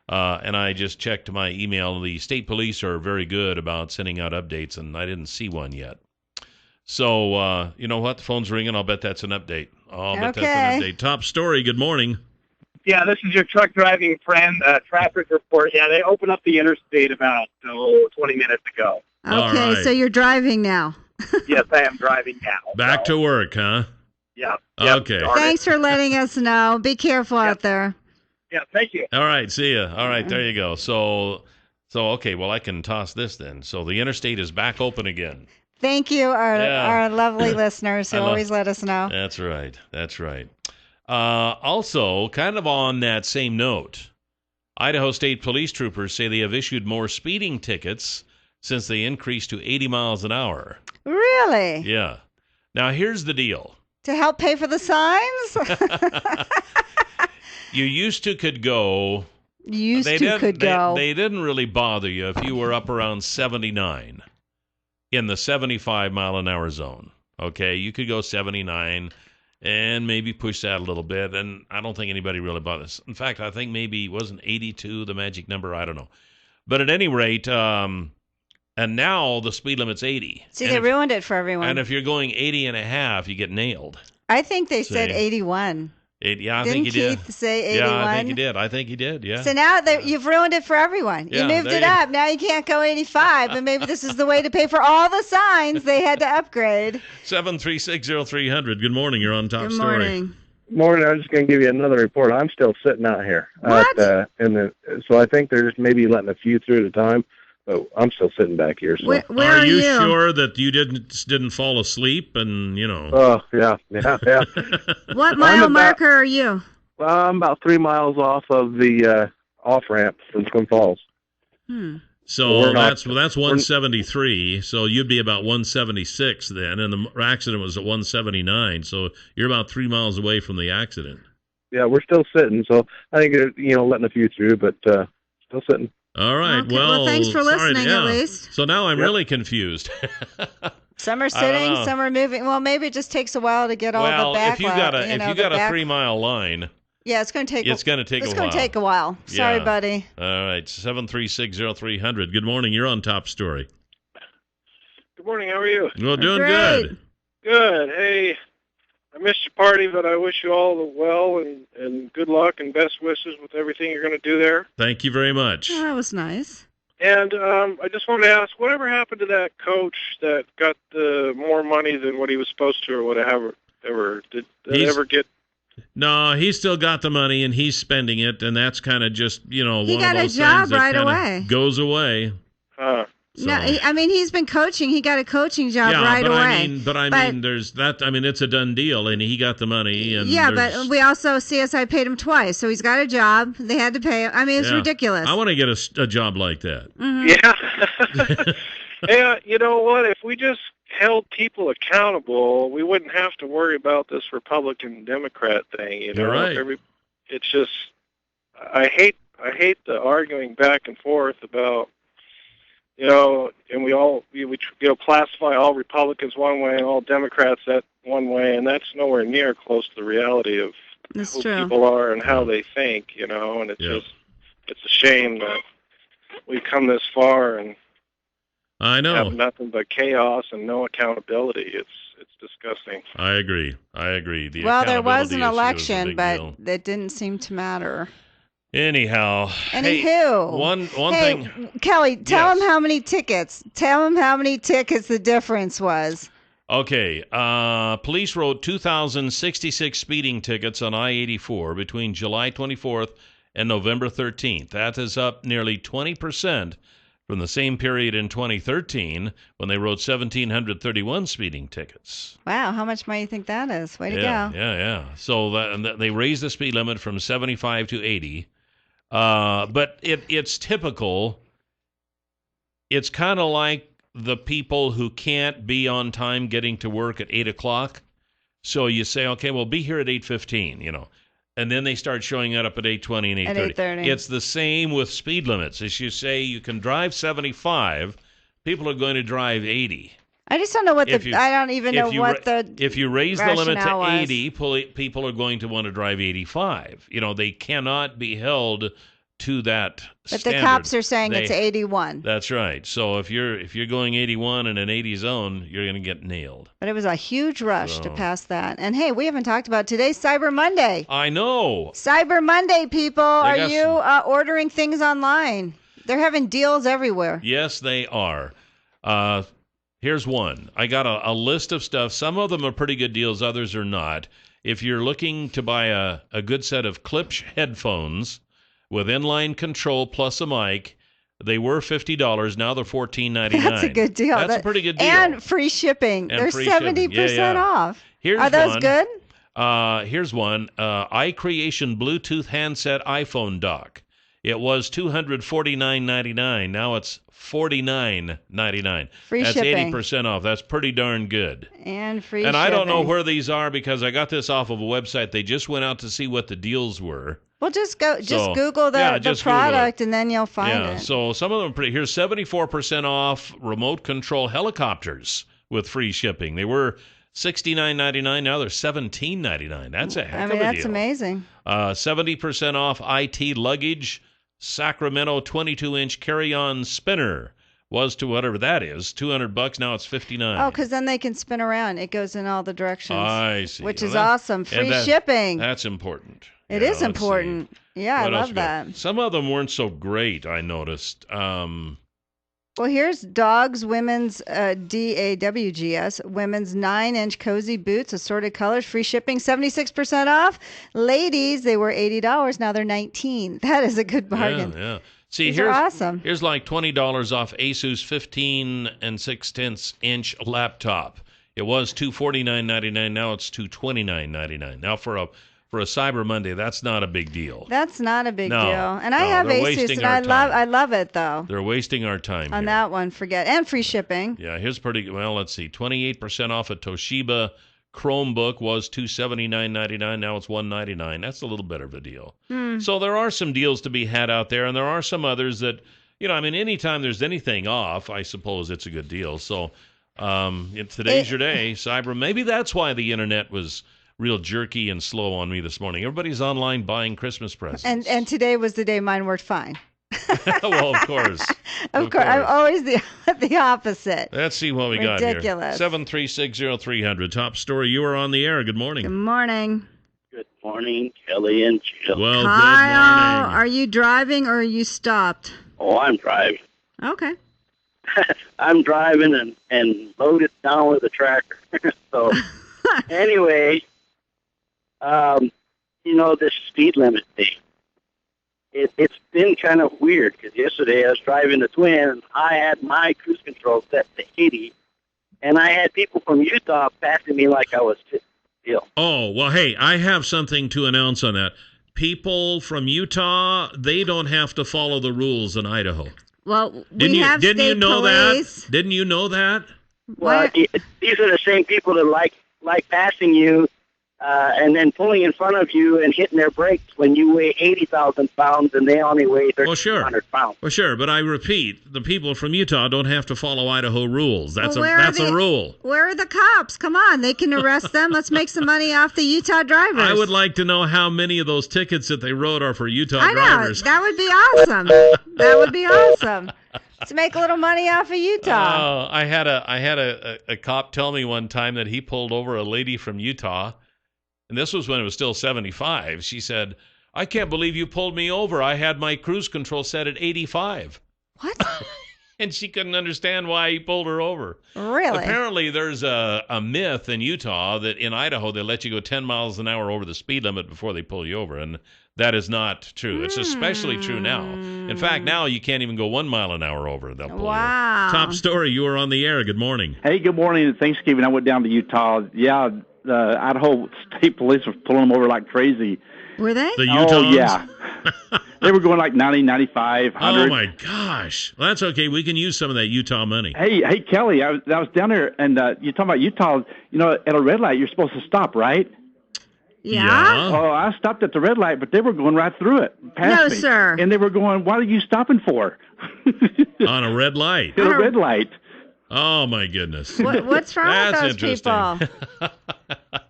And I just checked my email. The state police are very good about sending out updates, and I didn't see one yet. So, you know what? The phone's ringing. I'll bet that's an update. That's an update. Top Story, good morning. Yeah, this is your truck driving friend, traffic report. Yeah, they opened up the interstate about 20 minutes ago. Okay, so you're driving now. Yes, I am driving now. Back to work, huh? Yeah. Okay. Thanks for letting us know. Be careful out there. Yeah, thank you. All right, see ya. All right, there you go. So okay, well, I can toss this then. So the interstate is back open again. Thank you, our lovely listeners who always let us know. That's right. Also, kind of on that same note, Idaho State Police troopers say they have issued more speeding tickets since they increased to 80 miles an hour. Really? Yeah. Now, here's the deal. To help pay for the signs? You used to could go. They didn't really bother you if you were up around 79 in the 75 mile an hour zone. Okay, you could go 79 and maybe push that a little bit, and I don't think anybody really bothered us. In fact, I think maybe wasn't 82 the magic number. I don't know, but at any rate, and now the speed limit's 80. See, they ruined it for everyone. And if you're going 80 and a half, you get nailed. I think they said 81. I think he did. Didn't Keith say 81? Yeah, I think he did, yeah. So now you've ruined it for everyone. You moved it up. Now you can't go 85, and maybe this is the way to pay for all the signs they had to upgrade. 7360300. Good morning. You're on Top Good Story. Morning. Morning. I was just going to give you another report. I'm still sitting out here. What? So I think they're just maybe letting a few through at a time. But I'm still sitting back here. So. Where are you sure that you didn't fall asleep and, Oh, yeah. What mile marker are you? I'm about 3 miles off of the off-ramp from Twin Falls. So that's 173. So you'd be about 176 then, and the accident was at 179. So you're about 3 miles away from the accident. Yeah, we're still sitting. So I think, letting a few through, but still sitting. All right. Okay. Well, thanks for listening, at least. So now I'm really confused. Some are sitting, some are moving. Well, maybe it just takes a while to get all the back. If you got a 3 mile line. Yeah, it's going to take a while. It's going to take a while. Sorry, buddy. All right. 7360300. Good morning. You're on Top Story. Good morning. How are you? Well, doing good. Good. Hey, I missed your party, but I wish you all the well and good luck and best wishes with everything you're going to do there. Thank you very much. Oh, that was nice. And I just wanted to ask, whatever happened to that coach that got more money than what he was supposed to, or whatever? Did they ever get? No, he's still got the money and he's spending it, and that's kind of just he one got of those a job things that right away. goes away. So, No, he's been coaching. He got a coaching job right away. I mean, there's that. I mean, it's a done deal, and he got the money. And but we also CSI paid him twice, so he's got a job. They had to pay him. I mean, it's ridiculous. I want to get a job like that. Mm-hmm. Yeah. Yeah, you know what? If we just held people accountable, we wouldn't have to worry about this Republican Democrat thing. You know, You're right. It's just I hate the arguing back and forth about, you know, and we classify all Republicans one way and all Democrats that one way, and that's nowhere near close to the reality of who people are and how they think, you know, and it's a shame that we've come this far and I know have nothing but chaos and no accountability. It's disgusting. I agree. There was an election, but that didn't seem to matter. Anyhow, one thing. Kelly, tell him how many tickets. Tell him how many tickets the difference was. Okay, police wrote 2,066 speeding tickets on I-84 between July 24th and November 13th. That is up nearly 20% from the same period in 2013 when they wrote 1,731 speeding tickets. Wow, how much money do you think that is? Way to go. Yeah. So they raised the speed limit from 75 to 80. But it's typical. It's kind of like the people who can't be on time getting to work at 8 o'clock. So you say, okay, well, be here at 8:15, you know. And then they start showing up at 8:20 and 8:30. It's the same with speed limits. As you say, you can drive 75, people are going to drive 80. I just don't know what if you raise the limit to 80, was. People are going to want to drive 85. You know, they cannot be held to that but standard. The cops are saying it's 81. That's right. So if you're going 81 in an 80 zone, you're going to get nailed. But it was a huge rush to pass that. And hey, we haven't talked about today's Cyber Monday. I know. Cyber Monday, people. Are you ordering things online? They're having deals everywhere. Yes, they are. Here's one. I got a list of stuff. Some of them are pretty good deals. Others are not. If you're looking to buy a good set of Klipsch headphones with inline control plus a mic, they were $50. Now they're $14.99. That's a good deal. That's a pretty good deal. And free shipping. They're 70% off. Are those good? Here's one. iCreation Bluetooth handset iPhone dock. It was $249.99. Now it's $49.99. Free That's shipping. 80% off. That's pretty darn good. And free And shipping. I don't know where these are because I got this off of a website. They just went out to see what the deals were. Well, just Google the product and then you'll find it. So some of them are pretty. Here's 74% off remote control helicopters with free shipping. They were $69.99. Now they're $17.99. That's a heck of a deal. That's amazing. 70% off IT luggage. Sacramento 22-inch carry-on spinner was to whatever that is, $200. Now it's $59. Oh, because then they can spin around. It goes in all the directions. I see. Which is awesome. Free shipping. That's important. It is important. Yeah, I love that. Some of them weren't so great, I noticed. Well, here's Dogs Women's DAWGS Women's 9-inch cozy boots, assorted colors, free shipping, 76% off. Ladies, they were $80. Now they're $19. That is a good bargain. Yeah. See, These are awesome. Here's like $20 off Asus 15 6/10-inch laptop. It was $249.99. Now it's $229.99. Now for a Cyber Monday, that's not a big deal. That's not a big deal. And I have Asus, and I love it, though. They're wasting our time on that one. Forget. And free shipping. Yeah, here's pretty good. Well, let's see. 28% off a Toshiba Chromebook was $279.99. Now it's $199. That's a little better of a deal. So there are some deals to be had out there, and there are some others that, anytime there's anything off, I suppose it's a good deal. So today's your day, Cyber. Maybe that's why the internet was real jerky and slow on me this morning. Everybody's online buying Christmas presents. And today was the day mine worked fine. Well, of course. Of course. I'm always the opposite. Let's see what we got here. Ridiculous. 7360300. Top story. You are on the air. Good morning. Good morning. Good morning, Kelly and Jill. Well, Kyle, good morning. Are you driving or are you stopped? Oh, I'm driving. Okay. I'm driving and loaded down with a tractor. So, anyway, this speed limit thing. it's been kind of weird because yesterday I was driving the Twin. I had my cruise control set to 80, and I had people from Utah passing me like I was ill. Oh, well, hey, I have something to announce on that. People from Utah, they don't have to follow the rules in Idaho. Well, Didn't you know police. that? Didn't you know that? Well, these are the same people that like passing you and then pulling in front of you and hitting their brakes when you weigh 80,000 pounds and they only weigh 1,300 pounds. Well, sure, but I repeat, the people from Utah don't have to follow Idaho rules. That's Well, a rule. Where are the cops? Come on, they can arrest them. Let's make some money off the Utah drivers. I would like to know how many of those tickets that they wrote are for Utah I know. drivers. That would be awesome. That would be awesome. To make a little money off of Utah. Oh, I had a cop tell me one time that he pulled over a lady from Utah, and this was when it was still 75. She said, "I can't believe you pulled me over. I had my cruise control set at 85." What? And she couldn't understand why he pulled her over. Really? Apparently, there's a myth in Utah that in Idaho they let you go 10 miles an hour over the speed limit before they pull you over, and that is not true. It's especially true now. In fact, now you can't even go 1 mile an hour over. They'll pull you over. Top story. You are on the air. Good morning. Hey, good morning. Thanksgiving, I went down to Utah. Yeah, the Idaho State Police were pulling them over like crazy. Were they? The Utahns? Oh, yeah. They were going like 90, 95, 100. Oh, my gosh. Well, that's okay. We can use some of that Utah money. Hey, Kelly, I was down there, and you're talking about Utah. You know, at a red light, you're supposed to stop, right? Yeah. Oh, I stopped at the red light, but they were going right through it, past me. No, sir. And they were going, "What are you stopping for?" On a red light. At a red light. Oh, my goodness. What's wrong That's with those people?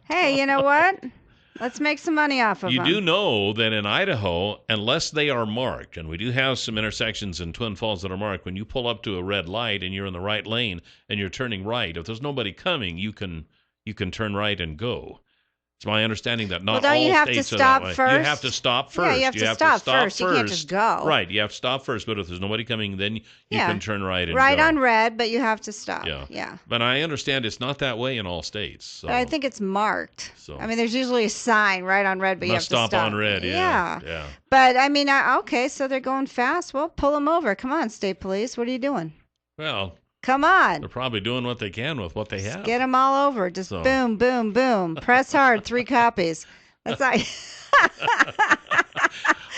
Hey, you know what? Let's make some money off of them. You do know that in Idaho, unless they are marked, and we do have some intersections in Twin Falls that are marked, when you pull up to a red light and you're in the right lane and you're turning right, if there's nobody coming, you can turn right and go. It's my understanding that not all you have to states are stop that way. first? You have to stop first. Yeah, you have to stop first. You can't just go. Right, you have to stop first, but if there's nobody coming, then you can turn right and right go. on red, but you have to stop. Yeah. But I understand it's not that way in all states. So. But I think it's marked. So. I mean, there's usually a sign right on red, but you have to stop. on red, yeah. But, I mean, okay, so they're going fast. Well, pull them over. Come on, state police. What are you doing? Well, come on. They're probably doing what they can with what they have. Just get them all over. Just boom, boom, boom. Press hard. 3 copies. That's like.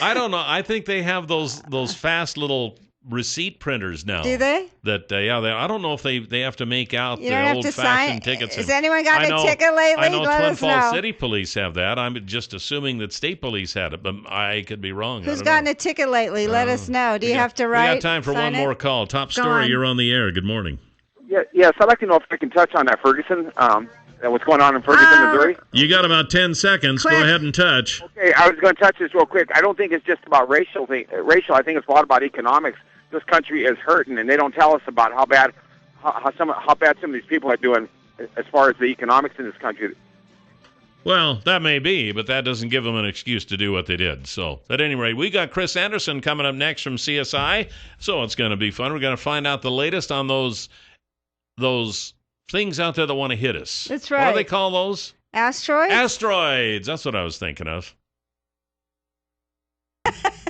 I don't know. I think they have those fast little receipt printers now. Do they? That I don't know if they have to make out you the old-fashioned tickets. Has anyone got a ticket lately? I know Let Twin us Falls know. City Police have that. I'm just assuming that state police had it, but I could be wrong. Who's gotten a ticket lately? Let us know. Do you have to write? We got time for one more call. Top Go story. on. You're on the air. Good morning. Yes, I'd like to know if I can touch on that Ferguson, what's going on in Ferguson, Missouri. You got about 10 seconds. Quick. Go ahead and touch. Okay, I was going to touch this real quick. I don't think it's just about racial. I think it's a lot about economics. This country is hurting, and they don't tell us about how bad some of these people are doing as far as the economics in this country. Well, that may be, but that doesn't give them an excuse to do what they did. So, at any rate, we got Chris Anderson coming up next from CSI, so it's going to be fun. We're going to find out the latest on those things out there that want to hit us. That's right. What do they call those? Asteroids? Asteroids. That's what I was thinking of.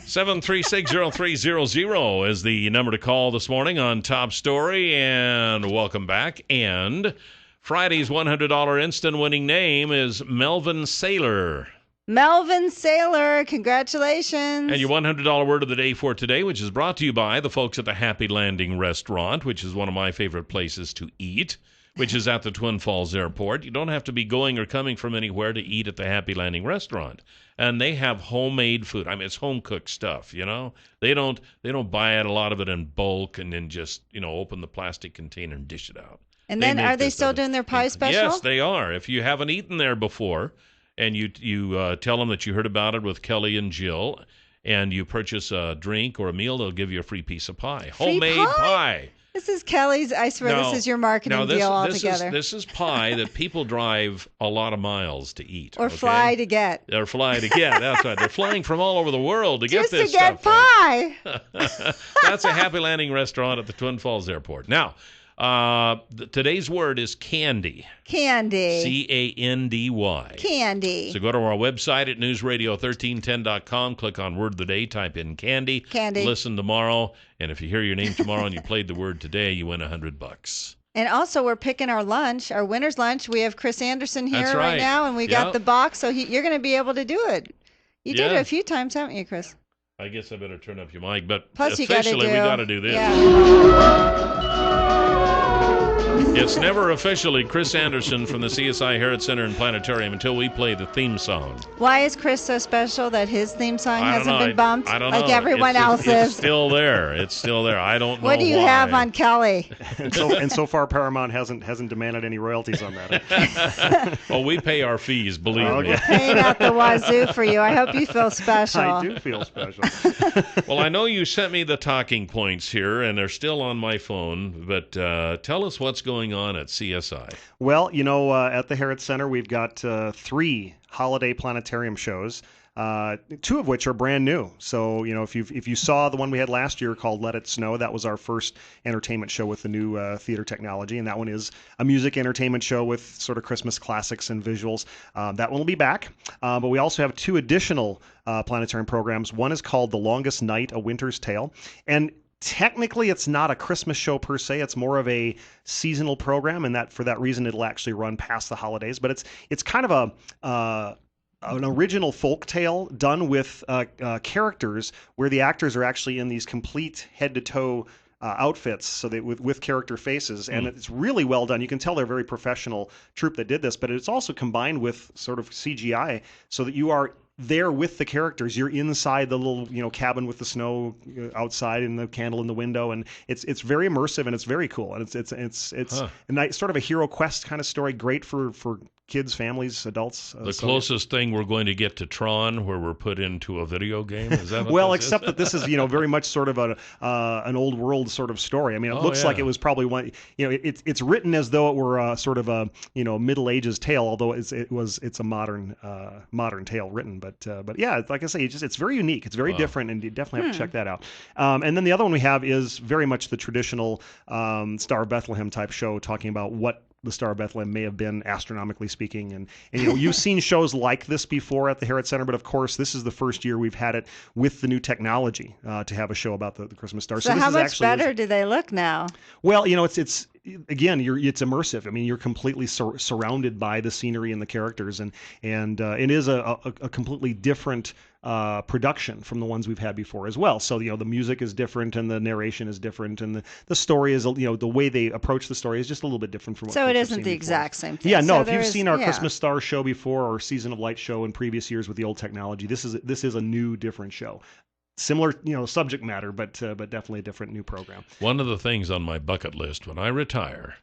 7360300 is the number to call this morning on Top Story, and welcome back. And Friday's $100 instant winning name is Melvin Saylor. Melvin Saylor, congratulations. And your $100 word of the day for today, which is brought to you by the folks at the Happy Landing Restaurant, which is one of my favorite places to eat, which is at the Twin Falls Airport. You don't have to be going or coming from anywhere to eat at the Happy Landing Restaurant. And they have homemade food. I mean, it's home-cooked stuff, you know? They don't buy a lot of it in bulk and then just, open the plastic container and dish it out. And then are they still doing their pie special? Yes, they are. If you haven't eaten there before, and you tell them that you heard about it with Kelly and Jill, and you purchase a drink or a meal, they'll give you a free piece of pie. Homemade pie. This is Kelly's. I swear, this is your marketing deal altogether. This is pie that people drive a lot of miles to eat. Or fly to get. Or fly to get. That's right. They're flying from all over the world to get this stuff. Just to get pie. That's a Happy Landing restaurant at the Twin Falls Airport. Now, Today's word is candy. Candy. Candy. Candy. So go to our website at newsradio1310.com, click on Word of the Day, type in candy. Candy. Listen tomorrow, and if you hear your name tomorrow and you played the word today, you win $100. And also, we're picking our lunch, our winner's lunch. We have Chris Anderson here That's right right. now, and we got the box, so you're going to be able to do it. You did it a few times, haven't you, Chris? I guess I better turn up your mic, but Plus officially we got to do this. Yeah. It's never officially Chris Anderson from the CSI Herod Center and Planetarium until we play the theme song. Why is Chris so special that his theme song hasn't been bumped I don't like know. everyone else's? It's still there. It's still there. I don't know What do you why. have on Kelly? and so far Paramount hasn't demanded any royalties on that. Oh, we pay our fees, believe me. We're paying out the wazoo for you. I hope you feel special. I do feel special. Well, I know you sent me the talking points here, and they're still on my phone, but tell us what's going on at CSI. Well, at the Herod Center, we've got 3 holiday planetarium shows. 2 of which are brand new. So, if you saw the one we had last year called Let It Snow, that was our first entertainment show with the new theater technology, and that one is a music entertainment show with sort of Christmas classics and visuals. That one will be back. But we also have 2 additional planetarium programs. One is called The Longest Night, A Winter's Tale, and technically, it's not a Christmas show per se. It's more of a seasonal program, and that for that reason, it'll actually run past the holidays. But it's kind of an original folk tale done with characters where the actors are actually in these complete head-to-toe outfits, so they with character faces, and it's really well done. You can tell they're a very professional troupe that did this, but it's also combined with sort of CGI, so that you are there with the characters. You're inside the little cabin with the snow outside and the candle in the window, and it's very immersive and it's very cool, and it's a nice, sort of a hero quest kind of story, great for kids, families, adults. The closest thing we're going to get to Tron, where we're put into a video game, is that what well, this except is? that this is very much sort of an old world sort of story. I mean, it looks like it was probably one. It's written as though it were sort of a Middle Ages tale, although it's a modern tale written. But yeah, like I say, it's very unique. It's very different, and you definitely have to check that out. And then the other one we have is very much the traditional Star of Bethlehem type show, talking about what the Star of Bethlehem may have been, astronomically speaking. And you've seen shows like this before at the Herod Center, but of course, this is the first year we've had it with the new technology to have a show about the Christmas star. So how much better do they look now? Well, it's again, it's immersive. I mean, you're completely surrounded by the scenery and the characters, and it is a completely different production from the ones we've had before as well. So the music is different, and the narration is different, and the story is the way they approach the story is just a little bit different from what. So it isn't the exact same thing. Yeah, no. So if you've seen our Christmas Star show before, or Season of Light show in previous years with the old technology, this is a new, different show. Similar, subject matter, but definitely a different new program. One of the things on my bucket list when I retire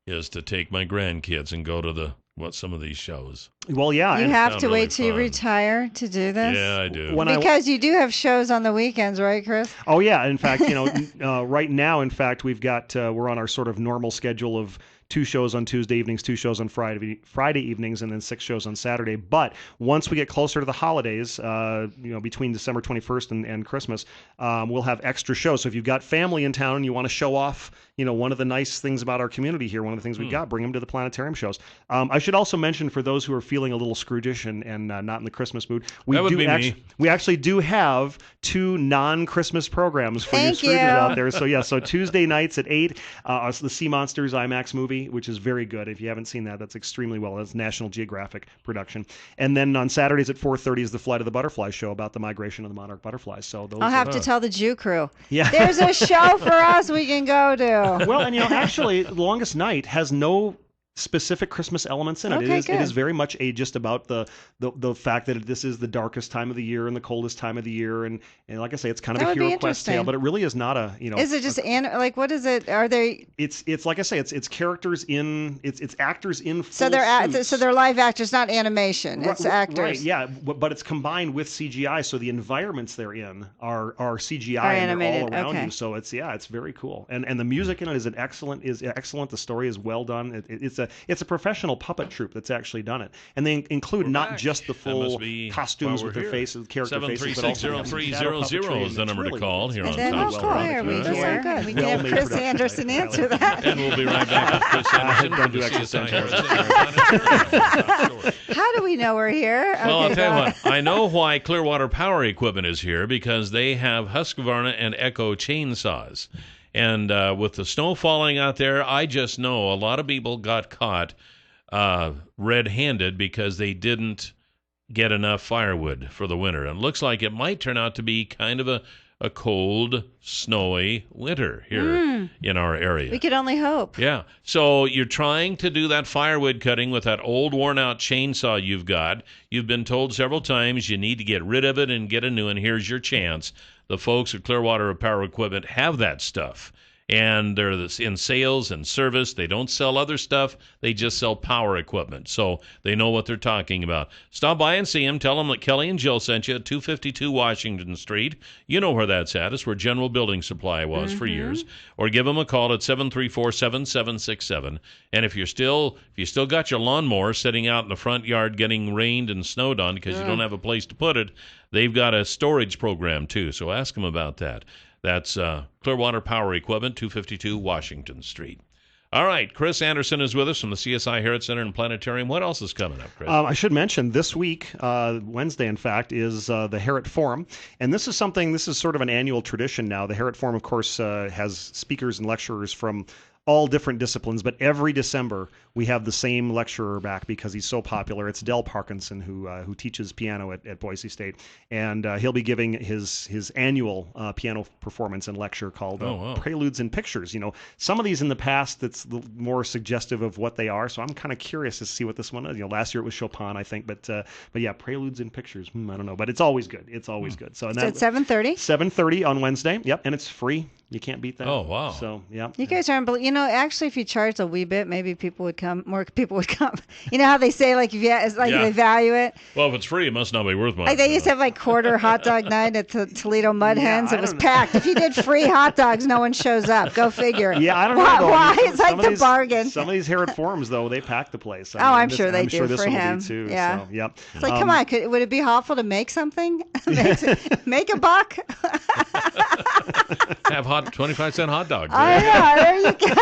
is to take my grandkids and go to some of these shows. Well, yeah. You have to wait till you retire to do this? Yeah, I do. Because you do have shows on the weekends, right, Chris? Oh, yeah. In fact, right now, in fact, we've got, we're on our sort of normal schedule of 2 shows on Tuesday evenings, 2 shows on Friday evenings, and then 6 shows on Saturday. But once we get closer to the holidays, between December 21st and Christmas, we'll have extra shows. So if you've got family in town and you want to show off, one of the nice things about our community here, one of the things we've got, bring them to the planetarium shows. I should also mention, for those who are feeling a little Scroogish and not in the Christmas mood, we actually do have 2 non-Christmas programs for your Scrooges out there. So yeah, so Tuesday nights at 8, the Sea Monsters IMAX movie, which is very good. If you haven't seen that, that's extremely well. That's National Geographic production. And then on Saturdays at 4:30 is the Flight of the Butterfly show about the migration of the monarch butterflies. So those I'll have to tell the Jew crew. Yeah. There's a show for us we can go to. Well, and actually, The Longest Night has no specific Christmas elements in it. Okay, it is very much just about the fact that this is the darkest time of the year and the coldest time of the year, and like I say, it's kind of a hero quest tale, but it really is not a Is it just what is it? Are they? It's like I say, it's characters in it's actors in full so they're live actors, not animation. It's actors. Right, yeah, but it's combined with CGI, so the environments they're in are CGI and they're all around you. So it's very cool, and the music in it is excellent. The story is well done. It's it's a professional puppet troupe that's actually done it, and they include not just the full costumes with their faces, character faces, but also 7360300 is the number to call here on Then Top why Story. are we here? We can have Chris Anderson answer that. And we'll be right back with Chris Anderson. Don't do exercise. How do we know we're here? Well, I'll tell you what. I know why Clearwater Power Equipment is here, because they have Husqvarna and Echo chainsaws. And with the snow falling out there, I just know a lot of people got caught red-handed because they didn't get enough firewood for the winter. And it looks like it might turn out to be kind of a cold, snowy winter here in our area. We could only hope. Yeah. So you're trying to do that firewood cutting with that old worn-out chainsaw you've got. You've been told several times you need to get rid of it and get a new one. Here's your chance. The folks at Clearwater Power Equipment have that stuff. And they're in sales and service. They don't sell other stuff. They just sell power equipment. So they know what they're talking about. Stop by and see them. Tell them that Kelly and Jill sent you at 252 Washington Street. You know where that's at. It's where General Building Supply was for years. Or give them a call at 734-7767. And if you still got your lawnmower sitting out in the front yard getting rained and snowed on because you don't have a place to put it, they've got a storage program too. So ask them about that. That's Clearwater Power Equipment, 252 Washington Street. All right, Chris Anderson is with us from the CSI Herod Center and Planetarium. What else is coming up, Chris? I should mention this week, Wednesday, in fact, is the Herod Forum. And this is sort of an annual tradition now. The Herod Forum, of course, has speakers and lecturers from all different disciplines, but every December we have the same lecturer back because he's so popular. It's Del Parkinson who teaches piano at Boise State, and he'll be giving his annual piano performance and lecture called Preludes and Pictures. You know, some of these in the past that's more suggestive of what they are, so I'm kind of curious to see what this one is. You know, last year it was Chopin, I think, but yeah, Preludes and Pictures. I don't know, but it's always good. It's always good. So it's at 7:30. 7:30 on Wednesday. Yep, and it's free. You can't beat that. Oh, wow. So, yeah. You guys aren't, you know, actually, if you charged a wee bit, maybe more people would come. You know how they say, like, they value it? Well, if it's free, it must not be worth much. Like, they used to have, like, quarter hot dog night at Toledo Mud Hens. It was packed. If you did free hot dogs, no one shows up. Go figure. Yeah, I don't know. Why? It's like the bargain. Some of these Herod Forums, though, they pack the place. I'm sure they do this for one him. Will be too, yeah. So, yep. It's like, come on, would it be helpful to make something? Make a buck? Have 25-cent hot dogs. Oh, yeah, there you go.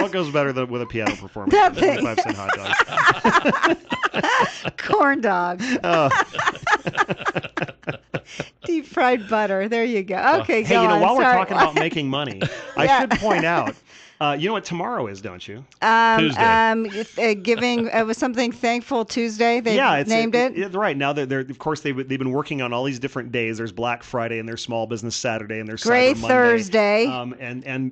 What goes better with a piano performance? Nothing. 25-cent hot dogs. Corn dogs. Oh. Deep fried butter. There you go. Okay, hey, go on. While Sorry. we're talking about making money, I should point out, you know what tomorrow is, don't you? Tuesday. Giving it was something Thankful Tuesday. They named it. Right now, they're of course they've been working on all these different days. There's Black Friday and there's Small Business Saturday and there's Gray Cyber Monday. Thursday.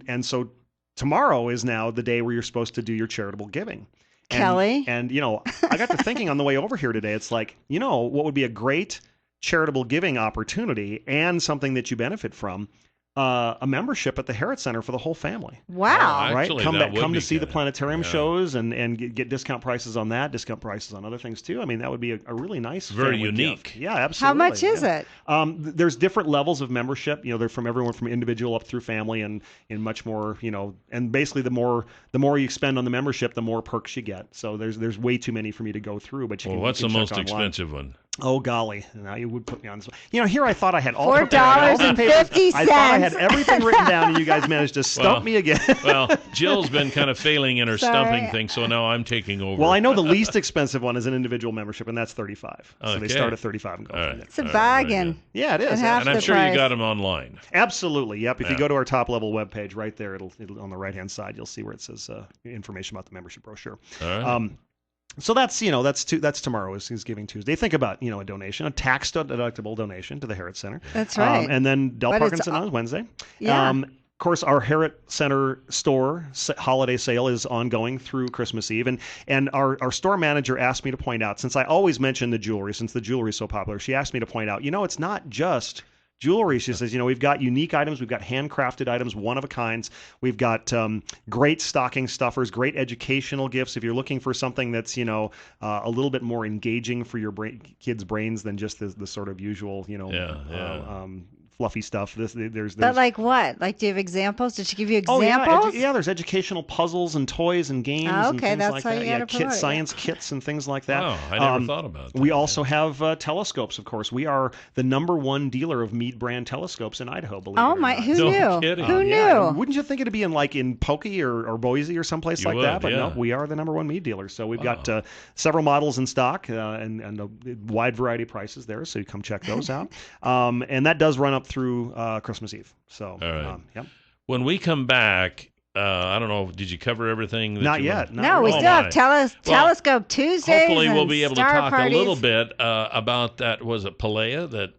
And so tomorrow is now the day where you're supposed to do your charitable giving. Kelly. And you know, I got to thinking on the way over here today. It's like, you know, what would be a great charitable giving opportunity and something that you benefit from. A membership at the Herod Center for the whole family. Wow! Right, Actually, come to see the planetarium shows and get discount prices on that, discount prices on other things too. I mean, that would be a really nice, very family unique. gift. Yeah, absolutely. How much is it? There's different levels of membership. You know, they're from everyone from individual up through family, and much more. You know, and basically the more you spend on the membership, the more perks you get. So there's way too many for me to go through. But you can. What's you can the most check online. expensive one? Oh golly! Now you would put me on this one. You know, here I thought I had all $4.50. I thought I had everything written down, and you guys managed to stump me again. Well, Jill's been kind of failing in her stumping thing, so now I'm taking over. Well, I know the least expensive one is an individual membership, and that's $35. So they start at $35 and go from there. It's a bargain. Yeah, it is. And I'm sure you got them online. Absolutely. Yep. If you go to our top level webpage, right there, it'll on the right hand side, you'll see where it says information about the membership brochure. All right. So that's tomorrow is Giving Tuesday. Think about a donation, a tax deductible donation to the Herod Center. That's right. And then Del Parkinson on Wednesday. Yeah. Of course, our Herod Center store holiday sale is ongoing through Christmas Eve, and our store manager asked me to point out, since I always mention the jewelry, since the jewelry is so popular, she asked me to point out, it's not just jewelry. She says, we've got unique items, we've got handcrafted items, one of a kinds. We've got great stocking stuffers, great educational gifts. If you're looking for something that's a little bit more engaging for your kids' brains than just the sort of usual fluffy stuff. There's But like what? Like, do you have examples? Did she give you Oh examples? yeah, there's educational puzzles and toys and games and okay, things that's like how that. you gotta promote it, Science kits and things like that. Wow, I never thought about that. We also have telescopes, of course. We are the #1 dealer of Meade brand telescopes in Idaho. Believe it or my! not. Who knew? Kidding. Who Yeah, knew? wouldn't you think it'd be in Pokey or Boise or someplace You like would, that? But yeah. no, we are the #1 Meade dealer. So we've got several models in stock and a wide variety of prices there. So you come check those out. And that does run up through Christmas Eve. So, all right. Yep. When we come back, I don't know, did you cover everything? Not yet. No, we still have Telescope Tuesdays. Hopefully we'll be able to Star talk parties. a little bit about that. Was it Pelea, that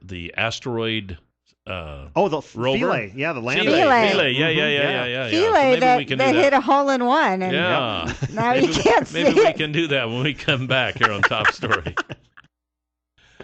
the asteroid the rover? Philae. Yeah, the lander. Philae. Yeah. Philae So maybe that, we can that do hit that. a hole in one. And Yeah. now you can't see Maybe we it. can do that when we come back here on Top Story.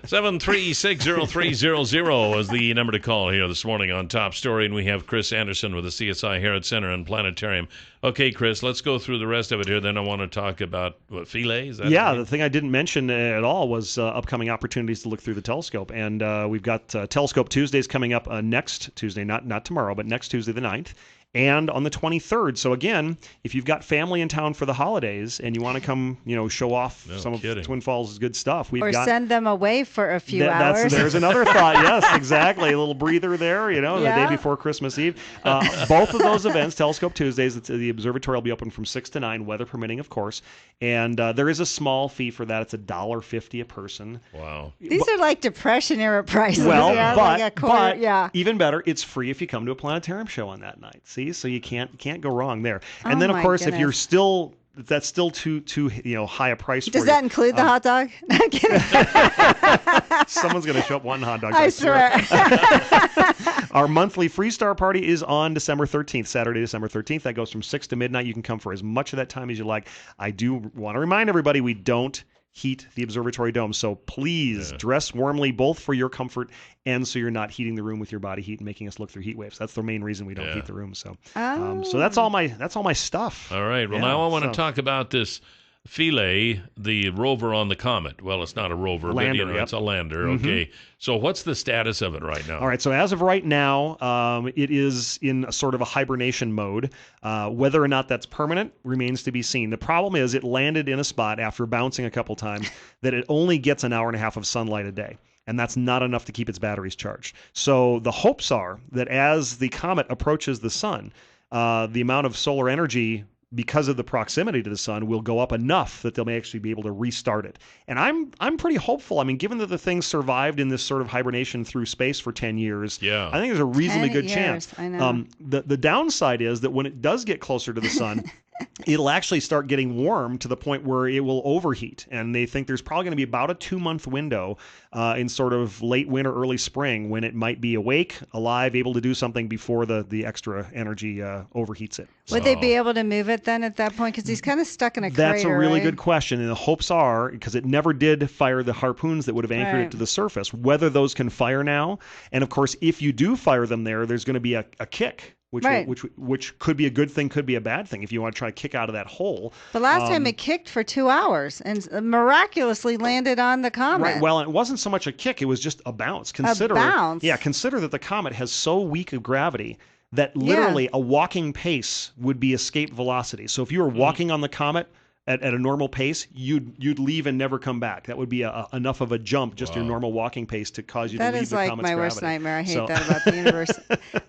7360300 is the number to call here this morning on Top Story, and we have Chris Anderson with the CSI Herod Center and Planetarium. Okay, Chris, let's go through the rest of it here. Then I want to talk about what Philae is. That The thing I didn't mention at all was upcoming opportunities to look through the telescope, and we've got Telescope Tuesdays coming up next Tuesday, not tomorrow, but next Tuesday the 9th. And on the 23rd. So again, if you've got family in town for the holidays and you want to come, show off some of Twin Falls' good stuff, send them away for a few hours. There's another thought. Yes, exactly. A little breather there. The day before Christmas Eve. Both of those events, Telescope Tuesdays, the observatory will be open from 6 to 9, weather permitting, of course. And there is a small fee for that. It's $1.50 a person. Wow. These are like Depression era prices. Well, but even better, it's free if you come to a planetarium show on that night. See, so you can't go wrong there. And then, of course, if you're that's still too high a price for you. Does that include the hot dog? No, I'm kidding. Someone's going to show up one hot dog. I swear. Our monthly Free Star Party is on December 13th, Saturday, December 13th. That goes from 6 to midnight. You can come for as much of that time as you like. I do want to remind everybody we don't heat the observatory dome. So please dress warmly, both for your comfort and so you're not heating the room with your body heat and making us look through heat waves. That's the main reason we don't heat the room. So, so that's all my stuff. All right. Well, now I want to talk about this Philae, the rover on the comet. Well, it's not a rover, lander, but it's a lander. Mm-hmm. Okay. So what's the status of it right now? All right. So as of right now, it is in a sort of a hibernation mode. Whether or not that's permanent remains to be seen. The problem is it landed in a spot after bouncing a couple times that it only gets an hour and a half of sunlight a day. And that's not enough to keep its batteries charged. So the hopes are that as the comet approaches the sun, the amount of solar energy, because of the proximity to the sun, will go up enough that they'll may actually be able to restart it. And I'm pretty hopeful. I mean, given that the thing survived in this sort of hibernation through space for 10 years, I think there's a reasonably good chance. I know. The downside is that when it does get closer to the sun, it'll actually start getting warm to the point where it will overheat. And they think there's probably going to be about a 2-month window in sort of late winter, early spring when it might be awake, alive, able to do something before the extra energy overheats it. Would they be able to move it then at that point? Because he's kind of stuck in a crater. That's a really right? good question. And the hopes are, because it never did fire the harpoons that would have anchored it to the surface, whether those can fire now. And of course, if you do fire them there's going to be a kick. Which could be a good thing, could be a bad thing if you want to try to kick out of that hole. But last time it kicked for 2 hours and miraculously landed on the comet. Right. Well, it wasn't so much a kick; it was just a bounce. Consider that the comet has so weak a gravity that literally a walking pace would be escape velocity. So if you were walking on the comet at a normal pace, you'd leave and never come back. That would be enough of a jump, just your normal walking pace, to cause you to leave the comet's gravity. That is like my worst nightmare. I hate that about the universe.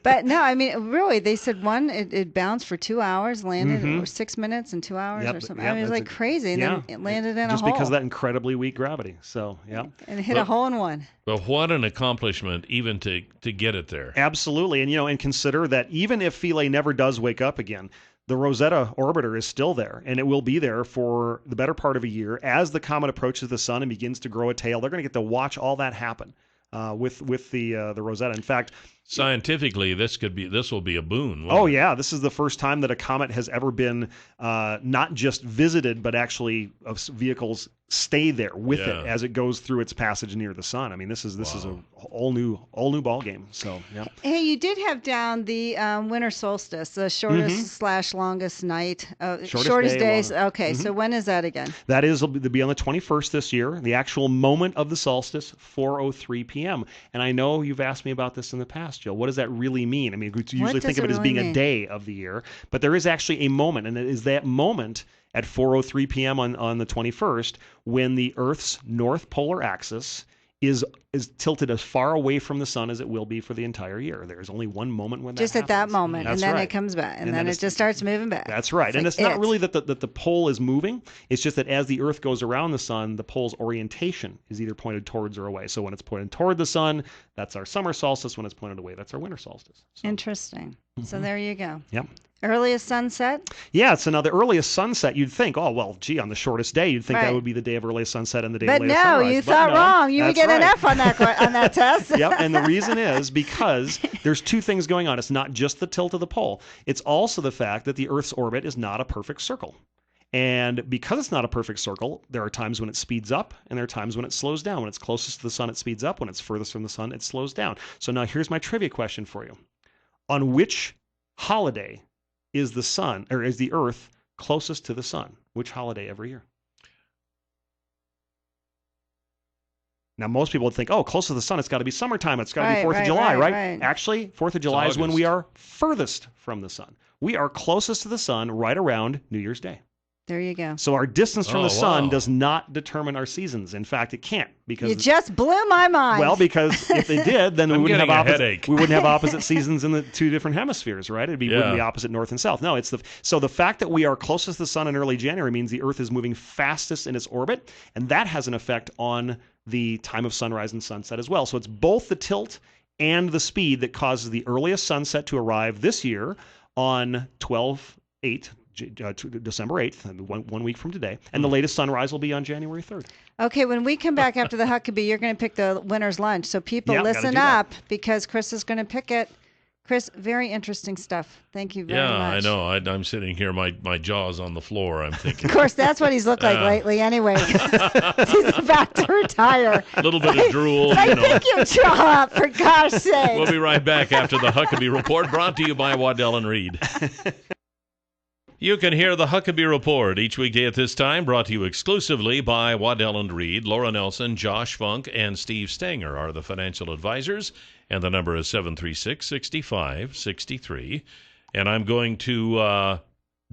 But no, I mean, really, they said it bounced for 2 hours, landed or 6 minutes and 2 hours or something. I mean, it was like crazy, and then it landed in a hole. Just because of that incredibly weak gravity. So, and it hit a hole in one. But what an accomplishment, even to get it there. Absolutely. And, and consider that even if Philae never does wake up again, the Rosetta orbiter is still there, and it will be there for the better part of a year. As the comet approaches the sun and begins to grow a tail, they're going to get to watch all that happen with the Rosetta. In fact, scientifically, this will be a boon. Oh yeah, this is the first time that a comet has ever been not just visited, but actually vehicles stay there with it as it goes through its passage near the sun. I mean, this is a all new ball game. So yeah. Hey, you did have down the winter solstice, the shortest slash longest night, shortest days. Okay, so when is that again? That will be on the 21st this year. The actual moment of the solstice, 4:03 p.m. And I know you've asked me about this in the past, Jill. What does that really mean? I mean, we usually think of it as being a day of the year, but there is actually a moment, and it is that moment at 4:03 p.m. on the 21st, when the Earth's north polar axis is tilted as far away from the sun as it will be for the entire year. There's only one moment when that just happens. At that moment, That's and then right. it comes back, and then it just starts moving back. That's right. It's not really that the pole is moving. It's just that as the Earth goes around the sun, the pole's orientation is either pointed towards or away. So when it's pointed toward the sun, that's our summer solstice. When it's pointed away, that's our winter solstice. So. Interesting. So there you go. Yep. Earliest sunset? Yeah, it's the earliest sunset. You'd think, on the shortest day, you'd think that would be the day of earliest sunset and the day of latest sunrise. But no, you thought wrong. You would get an F on that test. Yep, and the reason is because there's two things going on. It's not just the tilt of the pole. It's also the fact that the Earth's orbit is not a perfect circle. And because it's not a perfect circle, there are times when it speeds up and there are times when it slows down. When it's closest to the sun, it speeds up. When it's furthest from the sun, it slows down. So now here's my trivia question for you. On which holiday is the Earth closest to the sun? Which holiday every year? Now, most people would think, close to the sun, it's got to be summertime. It's got to be 4th of July, right? Actually, 4th of July is when we are furthest from the sun. We are closest to the sun right around New Year's Day. There you go. So our distance from the sun does not determine our seasons. In fact, it can't, because you just blew my mind. Well, because if they did, then we wouldn't have opposite headache. seasons in the two different hemispheres, right? Wouldn't be opposite north and south. No, so the fact that we are closest to the sun in early January means the Earth is moving fastest in its orbit, and that has an effect on the time of sunrise and sunset as well. So it's both the tilt and the speed that causes the earliest sunset to arrive this year on December 8th, one week from today, and the latest sunrise will be on January 3rd. Okay, when we come back after the Huckabee, you're going to pick the winner's lunch. So people listen up, because Chris is going to pick it. Chris, very interesting stuff. Thank you very much. Yeah, I know. I'm sitting here, my jaw's on the floor. I'm thinking. Of course, that's what he's looked like lately anyway. He's about to retire. A little bit of drool. I think you draw up, for gosh sake. We'll be right back after the Huckabee Report, brought to you by Waddell & Reed. You can hear the Huckabee Report each weekday at this time, brought to you exclusively by Waddell & Reed. Laura Nelson, Josh Funk, and Steve Stanger are the financial advisors, and the number is 736-6563. And I'm going to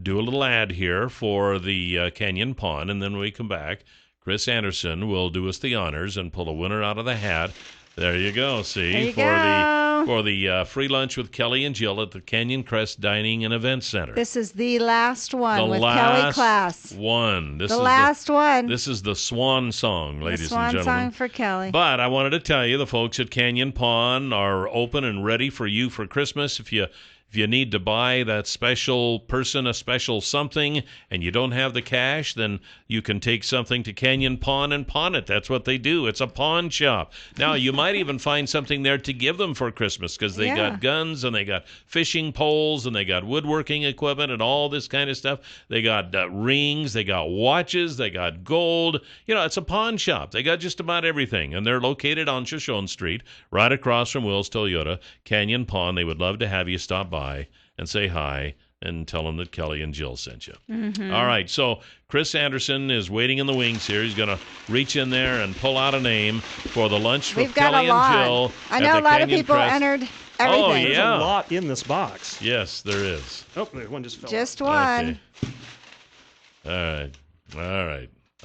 do a little ad here for the Canyon Pond, and then when we come back, Chris Anderson will do us the honors and pull a winner out of the hat. There you go, see, for the free lunch with Kelly and Jill at the Canyon Crest Dining and Event Center. This is the last one with Kelly Class. The last one. This is the swan song, ladies and gentlemen. The swan song for Kelly. But I wanted to tell you, the folks at Canyon Pond are open and ready for you for Christmas. If you need to buy that special person a special something and you don't have the cash, then you can take something to Canyon Pawn and pawn it. That's what they do. It's a pawn shop. Now, you might even find something there to give them for Christmas, because they got guns and they got fishing poles and they got woodworking equipment and all this kind of stuff. They got rings, they got watches, they got gold. It's a pawn shop. They got just about everything. And they're located on Shoshone Street, right across from Will's Toyota. Canyon Pawn, they would love to have you stop by and say hi and tell them that Kelly and Jill sent you. Mm-hmm. All right, so Chris Anderson is waiting in the wings here. He's going to reach in there and pull out a name for the lunch with Kelly and Jill. I know a lot of people entered everything. Oh, yeah. There's a lot in this box. Yes, there is. Oh, one just fell out. Just one. Okay. All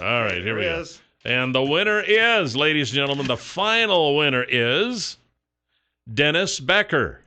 right, here we go. And the winner is, ladies and gentlemen, the final winner is Dennis Becker.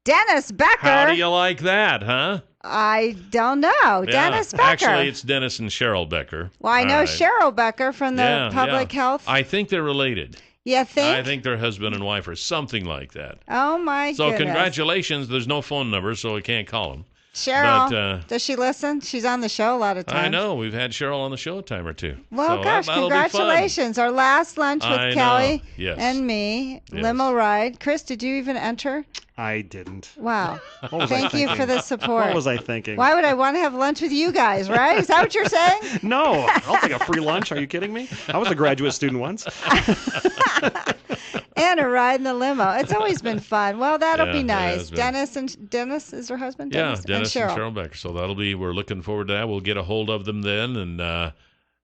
Dennis Becker? How do you like that, huh? I don't know. Dennis Becker. Actually, it's Dennis and Cheryl Becker. Well, I know Cheryl Becker from the public health. I think they're related. You think? I think they're husband and wife or something like that. Oh, my goodness. So congratulations. There's no phone number, so we can't call them. Cheryl, But, does she listen? She's on the show a lot of times. I know. We've had Cheryl on the show a time or two. Well, So gosh, that'll be fun. congratulations. Our last lunch with I Kelly know. Yes. and me, Yes. limo ride. Chris, did you even enter? I didn't. Wow. What was I Thank you thinking? for the support. What was I thinking? Why would I want to have lunch with you guys, right? Is that what you're saying? No, I'll take a free lunch. Are you kidding me? I was a graduate student once. And a ride in the limo. It's always been fun. Well, that'll Yeah, be it nice. has been. Dennis is her husband? Yeah, Dennis and Cheryl. Cheryl Becker. So we're looking forward to that. We'll get a hold of them then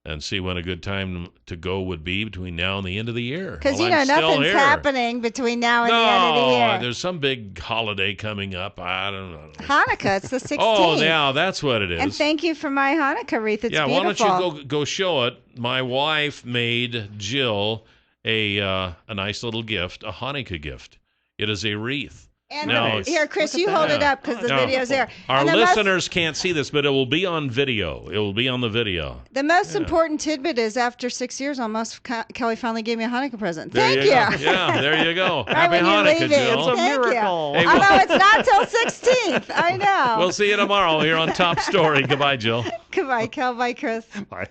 and see when a good time to go would be between now and the end of the year. Because, Well, I'm still nothing's here. happening between now and the end of the year. There's some big holiday coming up. I don't know. Hanukkah, it's the 16th. Oh, yeah, that's what it is. And thank you for my Hanukkah wreath. It's beautiful. Why don't you go show it? My wife made Jill a nice little gift, a Hanukkah gift. It is a wreath. And now, here, Chris, you hold it up because the video's there. Our And the listeners can't see this, but it will be on video. It will be on the video. The most important tidbit is after 6 years almost, Kelly finally gave me a Hanukkah present. There Thank you you. go. Yeah, there you go. Right Happy when you're Hanukkah, leaving. Jill. It's a miracle. Hey, Although it's not till 16th. I know. We'll see you tomorrow here on Top Story. Goodbye, Jill. Goodbye, Kel. Bye, Chris. Bye.